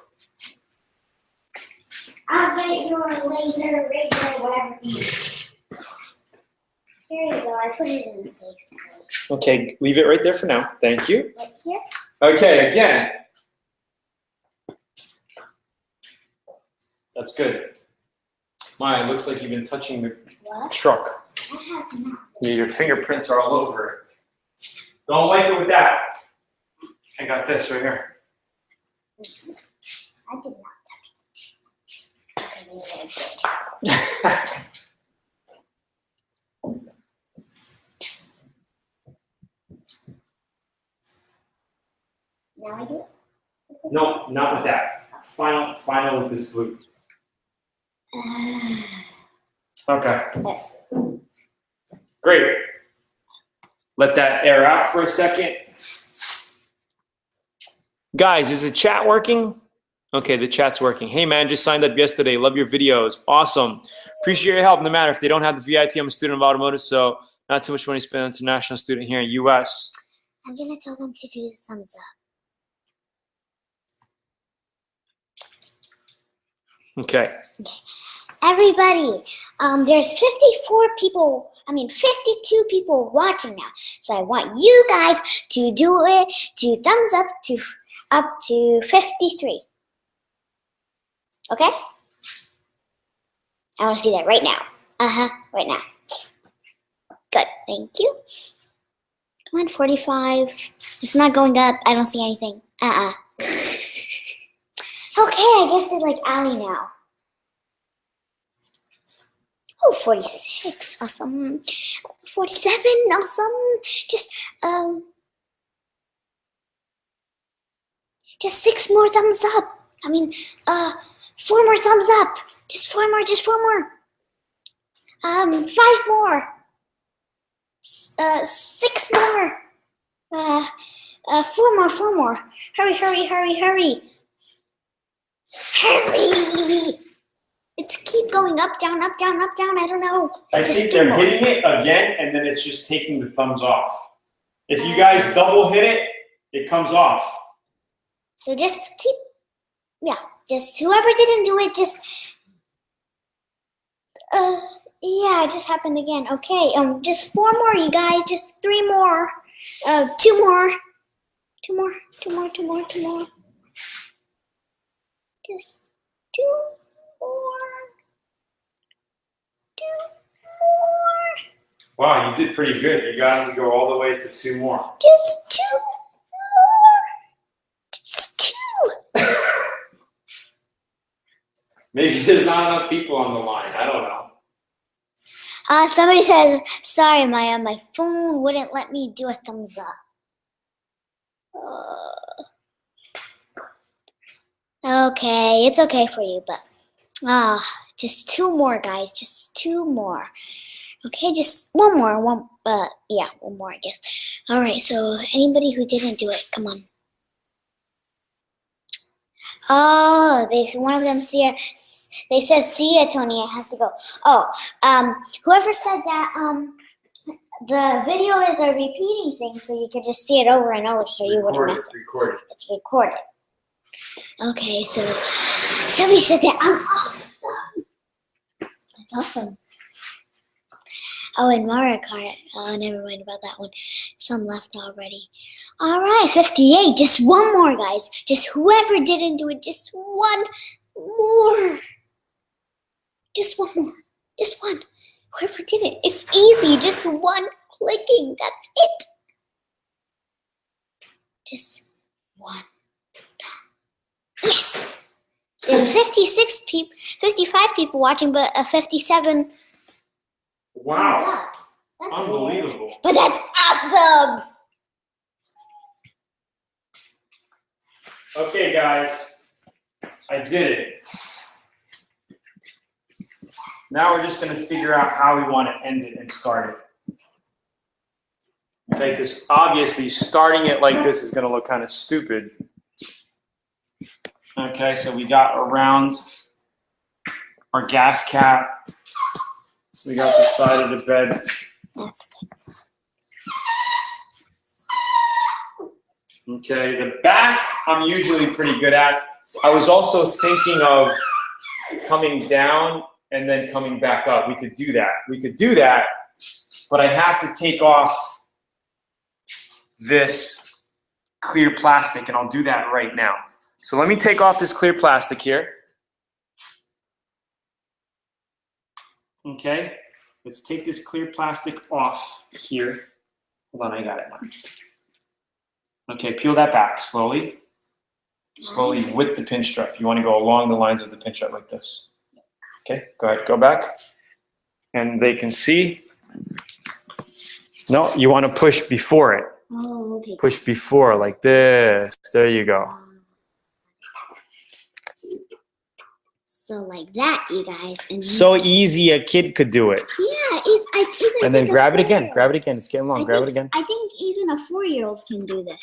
I'll get your laser, razor, whatever you need. Here you go. I put it in the safe. Okay, leave it right there for now. Thank you. Right here? Okay, again. That's good. Maya, it looks like you've been touching the truck. I have not. Yeah, your fingerprints are all over it. Don't wipe it with that. I got this right here. I did not touch it. Now I do it? No, not with that. Final with this blue. Okay. Great. Let that air out for a second. Guys, is the chat working? Okay, the chat's working. Hey man, just signed up yesterday. Love your videos. Awesome. Appreciate your help. No matter if they don't have the VIP, I'm a student of automotive, so not too much money spent on international student here in US. I'm gonna tell them to do the thumbs up. Okay. Everybody, there's 52 people watching now. So I want you guys to do it, to thumbs up to 53. Okay? I want to see that right now. Right now. Good, thank you. Come on, 45. It's not going up. I don't see anything. Okay, I guess they're like Allie now. Oh, 46. Awesome. 47. Awesome. Just 6 more thumbs up. 4 more thumbs up. Just 4 more. 5 more. 6 more. 4 more. Hurry. Hurry. It's keep going up, down. I don't know. I think they're hitting it again, and then it's just taking the thumbs off. If you guys double hit it, it comes off. So just whoever didn't do it, it just happened again. Okay, just 4 more, you guys. Just 3 more. 2 more. 2 more. Just 2 more. Wow, you did pretty good. You got them to go all the way to 2 more. Just 2 more. Just 2. Maybe there's not enough people on the line. I don't know. Somebody says, sorry, Maya, my phone wouldn't let me do a thumbs up. Okay, it's okay for you, but just 2 more, guys. Just 2 more. Okay, just 1 more. 1 more, I guess. All right, so anybody who didn't do it, come on. Oh, one of them they said, see ya, Tony, I have to go. Oh, whoever said that, the video is a repeating thing, so you could just see it over and over, so you wouldn't miss it. It's recorded. Okay, so somebody said that. I'm awesome. That's awesome. Oh, and Mario Kart. Oh, never mind about that one. Some left already. All right, 58. Just 1 more, guys. Just whoever didn't do it, just 1 more. Just 1 more. Just 1. Whoever did it. It's easy. Just 1 clicking. That's it. Just 1. Yes. There's 55 people watching, but 57. Wow. That's unbelievable. Weird. But that's awesome. Okay, guys. I did it. Now we're just going to figure out how we want to end it and start it. Okay, because obviously starting it like this is going to look kind of stupid. Okay, so we got around our gas cap. We got the side of the bed. Okay, the back I'm usually pretty good at. I was also thinking of coming down and then coming back up. We could do that. But I have to take off this clear plastic, and I'll do that right now. So let me take off this clear plastic here. Okay, let's take this clear plastic off here. Hold on, I got it now. Okay, peel that back slowly. Slowly with the pinstripe. You want to go along the lines of the pinstripe like this. Okay, go ahead, go back. And they can see. No, you want to push before it. Oh, okay. Push before, like this. There you go. So like that, you guys. And so easy, a kid could do it. Yeah, and then grab it again. Grab it again. It's getting long. Grab it again. I think even a 4-year-old can do this.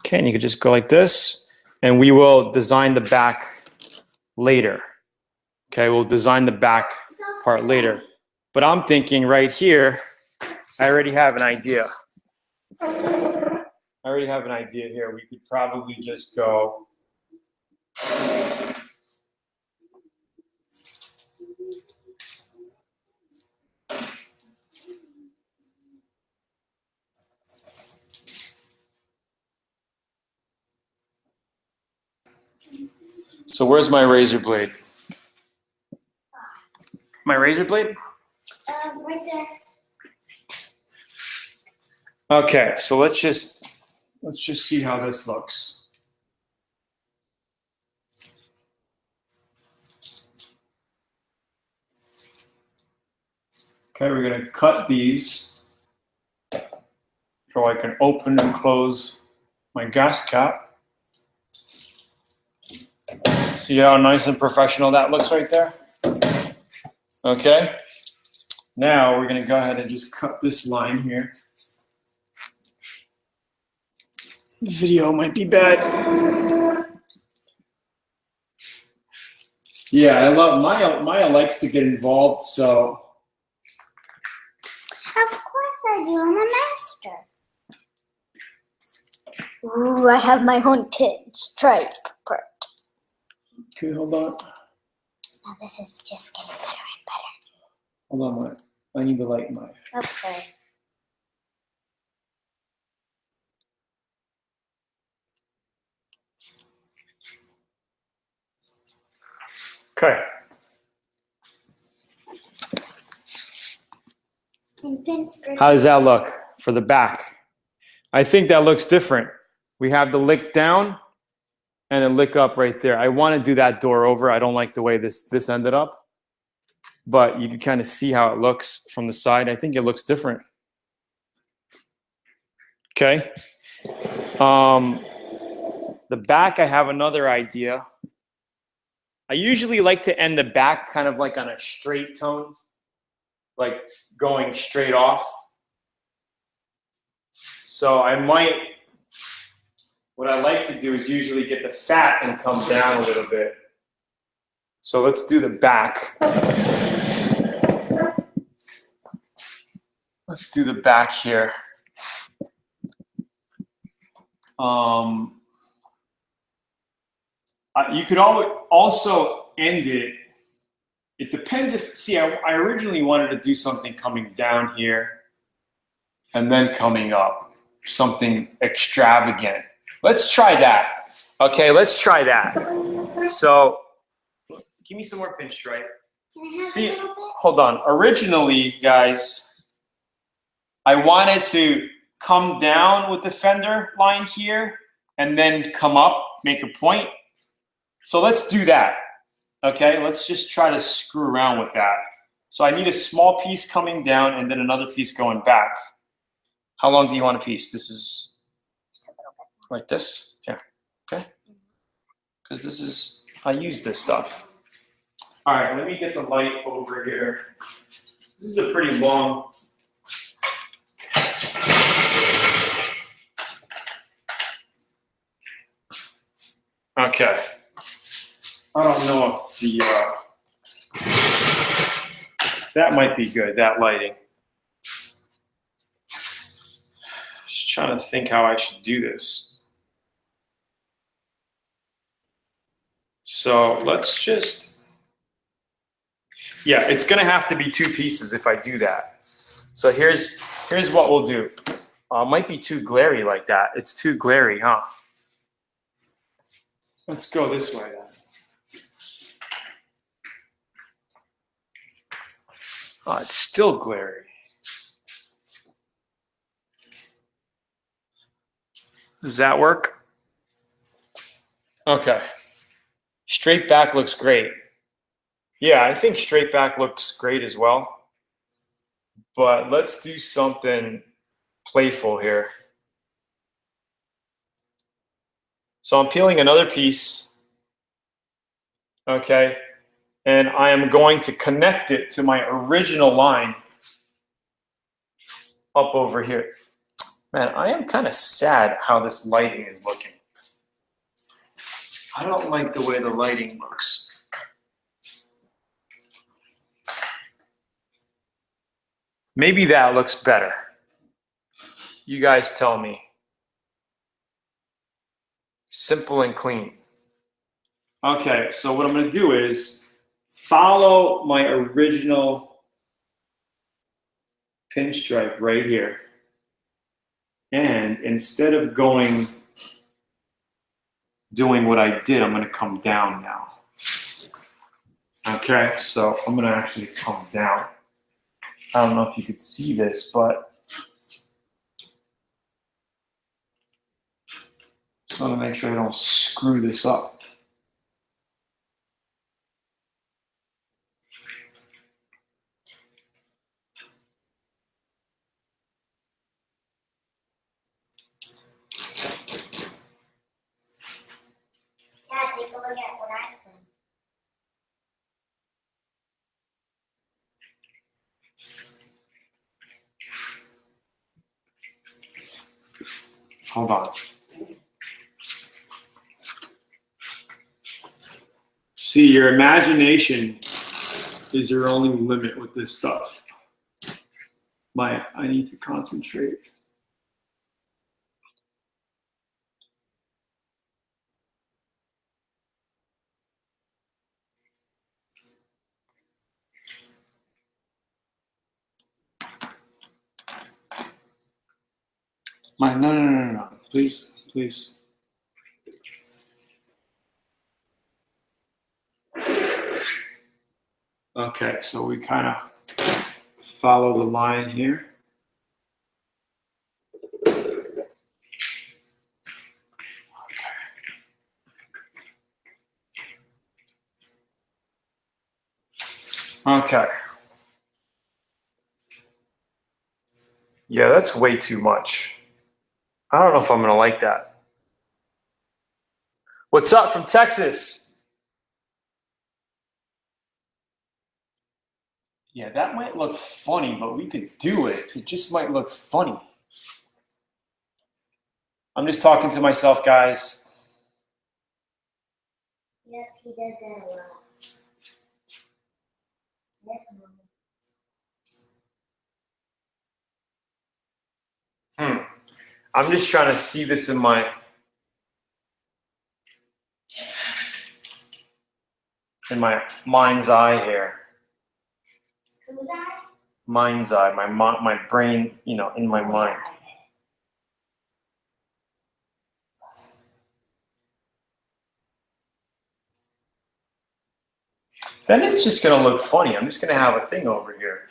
Okay, and you could just go like this, and we will design the back later. Okay, we'll design the back part later. But I'm thinking right here, I already have an idea. Here. We could probably just go. So where's my razor blade? My razor blade? Right there. Okay, so let's just see how this looks. Okay, we're gonna cut these so I can open and close my gas cap. See how nice and professional that looks right there? Okay. Now we're gonna go ahead and just cut this line here. The video might be bad. Yeah, I love Maya likes to get involved, so. Of course I do. I'm a master. Ooh, I have my own pinstripe part. Okay, hold on. Now this is just getting better and better. Hold on, Maya. I need to light my. Oh, sorry. Okay. How does that look for the back? I think that looks different. We have the lick down and a lick up right there. I want to do that door over. I don't like the way this ended up, but you can kind of see how it looks from the side. I think it looks different. Okay. The back, I have another idea. I usually like to end the back kind of like on a straight tone, like going straight off. So I might, what I like to do is usually get the fat and come down a little bit. So let's do the back. Let's do the back here. You could also end it. It depends if, see, I originally wanted to do something coming down here and then coming up, something extravagant. Let's try that. Okay, let's try that. So, give me some more pinstripe. Can I have See, a little bit? hold on. Originally, guys, I wanted to come down with the fender line here and then come up, make a point. So let's do that. Okay, let's just try to screw around with that. So I need a small piece coming down and then another piece going back. How long do you want a piece? This is like this? Yeah, okay. Because this is, I use this stuff. All right, let me get the light over here. This is a pretty long. Okay. I don't know if the, that might be good, that lighting. Just trying to think how I should do this. So let's just, yeah, it's gonna have to be two pieces if I do that. So here's what we'll do. It might be too glary like that. It's too glary, huh? Let's go this way then. Oh, it's still glary. Does that work? Okay. Straight back looks great. Yeah, I think straight back looks great as well. But let's do something playful here. So I'm peeling another piece. Okay. And I am going to connect it to my original line up over here. Man, I am kind of sad how this lighting is looking. I don't like the way the lighting looks. Maybe that looks better. You guys tell me. Simple and clean. Okay, so what I'm going to do is follow my original pinstripe right here. And instead of doing what I did, I'm going to come down now. Okay, so I'm going to actually come down. I don't know if you could see this, but I want to make sure I don't screw this up. Yeah, take a look at what I've done. Hold on. See, your imagination is your only limit with this stuff. I need to concentrate. No. Please, please. Okay, so we kind of follow the line here. Okay. Yeah, that's way too much. I don't know if I'm going to like that. What's up from Texas? Yeah, that might look funny, but we could do it. It just might look funny. I'm just talking to myself, guys. Yep, he does that a lot. I'm just trying to see this in my mind's eye here. Who's that? Mind's eye, my brain, in my mind. Then it's just going to look funny. I'm just going to have a thing over here.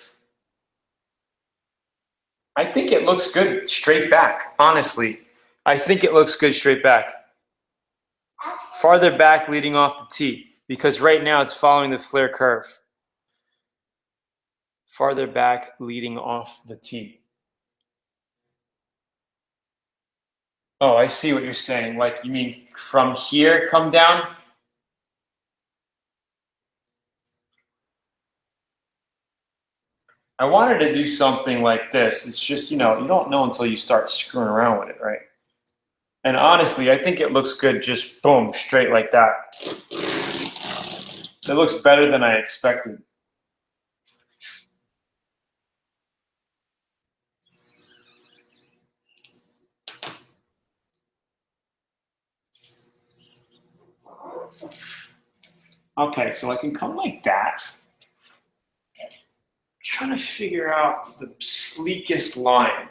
I think it looks good straight back, honestly. I think it looks good straight back. Farther back leading off the tee, because right now it's following the flare curve. Farther back leading off the tee. Oh, I see what you're saying. Like, you mean from here come down? I wanted to do something like this. It's just, you don't know until you start screwing around with it, right? And honestly, I think it looks good just boom, straight like that. It looks better than I expected. Okay, so I can come like that. Trying to figure out the sleekest line.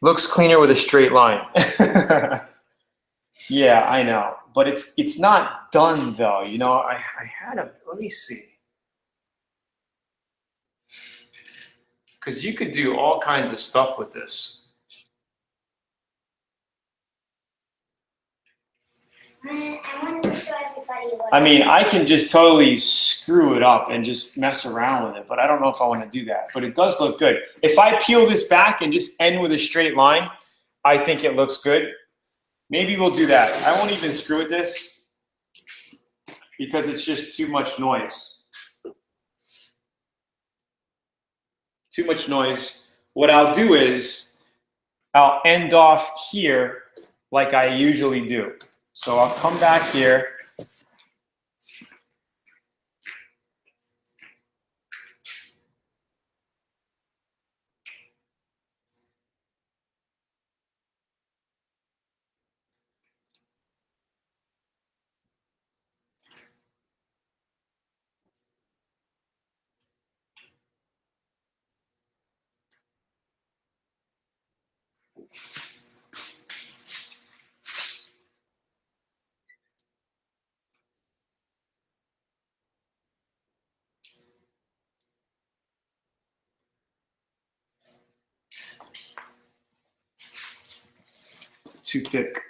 Looks cleaner with a straight line. Yeah, I know, but it's not done though. I had a, let me see. Because you could do all kinds of stuff with this. I wanted to show everybody what I mean, I can just totally screw it up and just mess around with it, but I don't know if I want to do that. But it does look good. If I peel this back and just end with a straight line, I think it looks good. Maybe we'll do that. I won't even screw with this. because it's just too much noise. Too much noise. What I'll do is I'll end off here like I usually do. So I'll come back here. Too thick.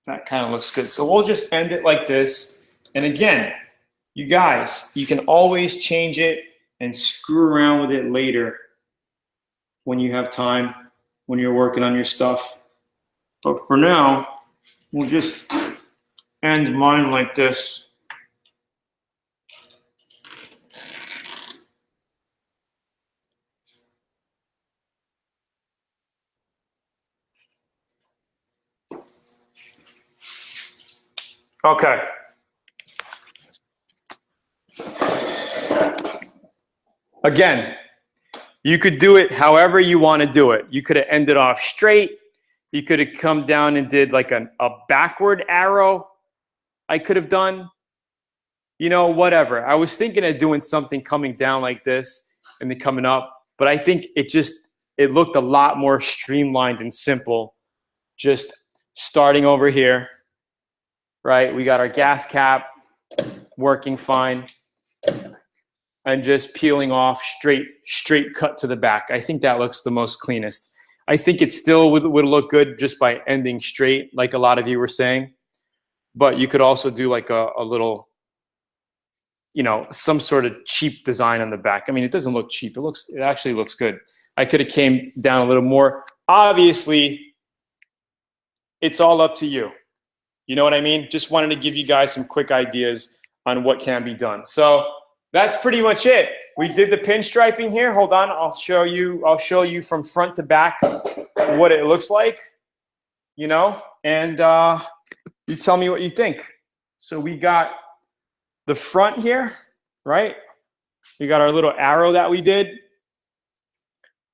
That kind of looks good. So we'll just end it like this. And again, you guys, you can always change it and screw around with it later when you have time, when you're working on your stuff. But for now, we'll just end mine like this. Okay. Again, you could do it however you want to do it. You could have ended off straight. You could have come down and did like a backward arrow. I could have done, you know, whatever. I was thinking of doing something coming down like this and then coming up, but I think it looked a lot more streamlined and simple. Just starting over here, right? We got our gas cap working fine. And just peeling off straight cut to the back. I think that looks the most cleanest. I think it still would look good just by ending straight, like a lot of you were saying. But you could also do like a little, you know, some sort of cheap design on the back. I mean, it doesn't look cheap. It actually looks good. I could have came down a little more. Obviously, it's all up to you. You know what I mean? Just wanted to give you guys some quick ideas on what can be done. So that's pretty much it. We did the pinstriping here. Hold on, I'll show you from front to back what it looks like, you know, and you tell me what you think. So we got the front here, right? We got our little arrow that we did.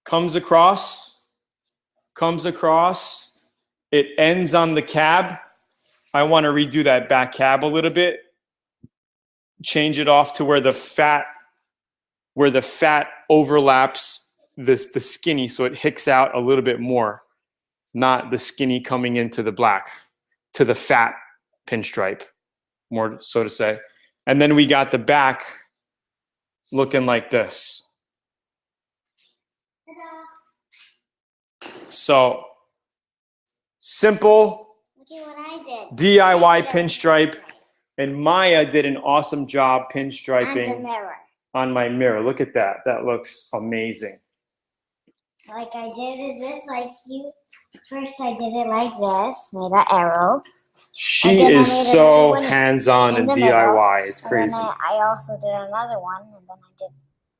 Comes across. It ends on the cab. I want to redo that back cab a little bit. Change it off to where the fat overlaps the skinny, so it hicks out a little bit more, not the skinny coming into the black, to the fat pinstripe, more so to say. And then we got the back looking like this. So simple. Look at what I did. DIY pinstripe. And Maya did an awesome job pinstriping on the mirror. On my mirror. Look at that. That looks amazing. Like I did this like you. First I did it like this, made an arrow. She is so hands-on and DIY. It's crazy. And then I also did another one, and then I did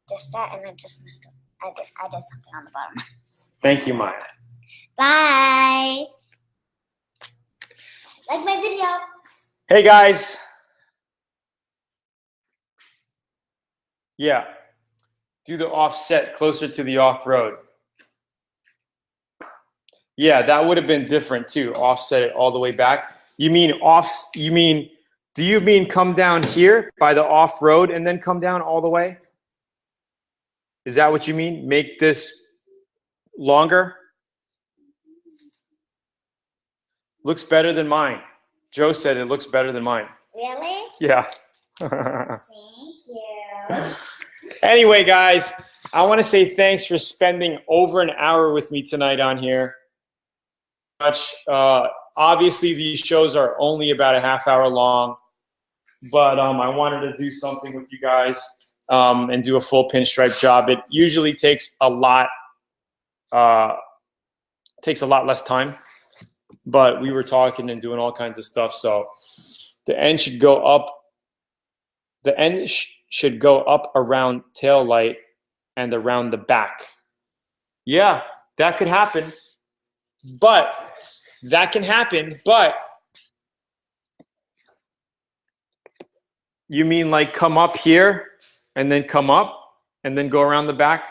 just that, and I just messed up. I did something on the bottom. Thank you, Maya. Bye. Like my video. Hey guys. Yeah. Do the offset closer to the off-road. Yeah, that would have been different too. Offset it all the way back. Do you mean come down here by the off-road and then come down all the way? Is that what you mean? Make this longer? Looks better than mine. Joe said it looks better than mine. Really? Yeah. Thank you. Anyway, guys, I want to say thanks for spending over an hour with me tonight on here. Obviously, these shows are only about a half hour long, but I wanted to do something with you guys and do a full pinstripe job. It usually takes a lot takes a lot less time. But we were talking and doing all kinds of stuff. So the end should go up. The end should go up around tail light and around the back. Yeah, that could happen. But that can happen. But you mean like come up here and then come up and then go around the back?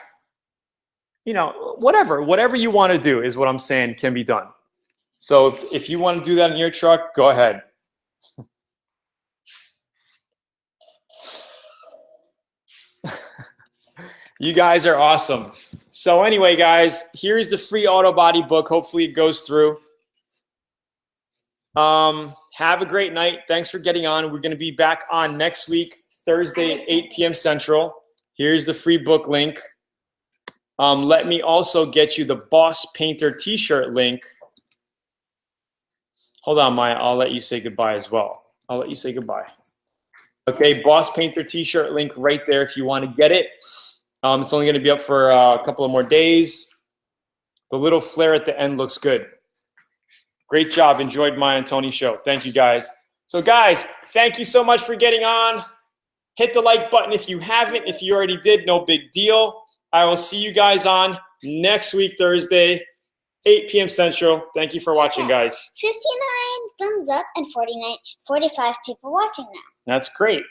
You know, whatever you want to do is what I'm saying can be done. So if you want to do that in your truck, go ahead. You guys are awesome. So anyway, guys, here's the free auto body book. Hopefully it goes through. Have a great night. Thanks for getting on. We're going to be back on next week, Thursday, 8 p.m. Central. Here's the free book link. Let me also get you the Boss Painter t-shirt link. Hold on, Maya. I'll let you say goodbye as well. I'll let you say goodbye. Okay, Boss Painter t-shirt link right there if you want to get it. It's only going to be up for a couple of more days. The little flare at the end looks good. Great job. Enjoyed Maya and Tony's show. Thank you, guys. So, guys, thank you so much for getting on. Hit the like button if you haven't. If you already did, no big deal. I will see you guys on next week, Thursday, 8 p.m. Central. Thank you for watching, guys. 59 thumbs up and 45 people watching now. That's great.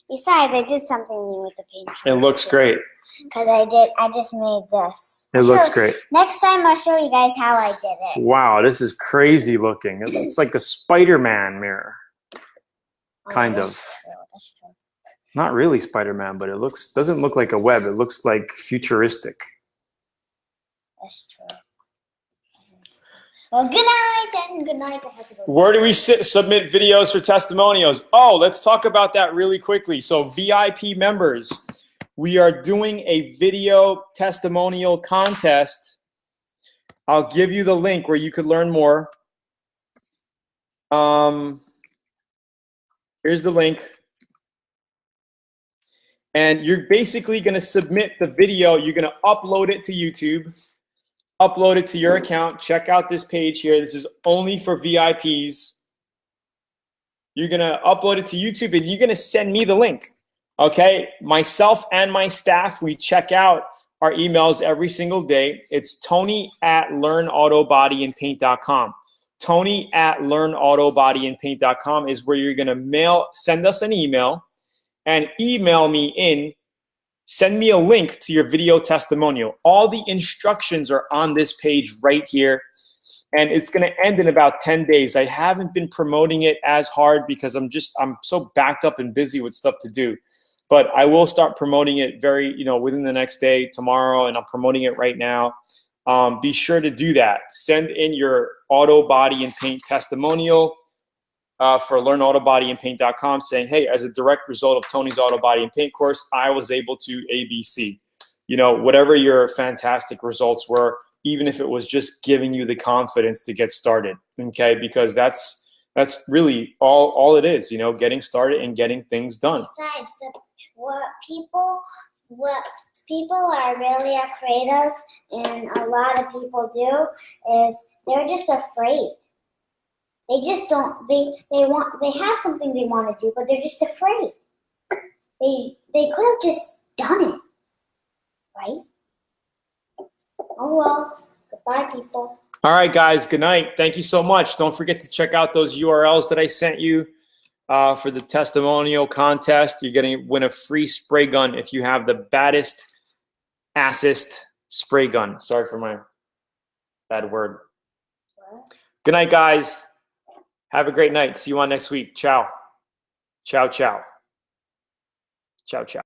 Besides, I did something new with the paint. It looks great. Because I just made this. It looks great. Next time I'll show you guys how I did it. Wow, this is crazy looking. It's like a Spider-Man mirror. Kind of. That's true. Not really Spider-Man, but it doesn't look like a web. It looks like futuristic. That's true. Well, good night and good night. Where do we submit videos for testimonials? Oh, let's talk about that really quickly. So VIP members, we are doing a video testimonial contest. I'll give you the link where you could learn more. Here's the link. And you're basically going to submit the video. You're going to upload it to YouTube. Upload it to your account. Check out this page here. This is only for VIPs. You're going to upload it to YouTube and you're going to send me the link. Okay? Myself and my staff, we check out our emails every single day. It's Tony@learnautobodyandpaint.com. Tony@learnautobodyandpaint.com is where you're going to send us an email and email me in. Send me a link to your video testimonial. All the instructions are on this page right here. And it's going to end in about 10 days. I haven't been promoting it as hard because I'm so backed up and busy with stuff to do. But I will start promoting it within the next day, tomorrow, and I'm promoting it right now. Be sure to do that. Send in your auto body and paint testimonial for learnautobodyandpaint.com saying, hey, as a direct result of Tony's auto body and paint course, I was able to ABC. Whatever your fantastic results were, even if it was just giving you the confidence to get started, okay? Because that's really all it is, getting started and getting things done. Besides, what people are really afraid of, and a lot of people do, is they're just afraid. They just don't. They have something they want to do, but they're just afraid. They could have just done it, right? Oh well. Goodbye, people. All right, guys. Good night. Thank you so much. Don't forget to check out those URLs that I sent you for the testimonial contest. You're going to win a free spray gun if you have the baddest, assest spray gun. Sorry for my bad word. What? Good night, guys. Have a great night. See you on next week. Ciao. Ciao, ciao. Ciao, ciao.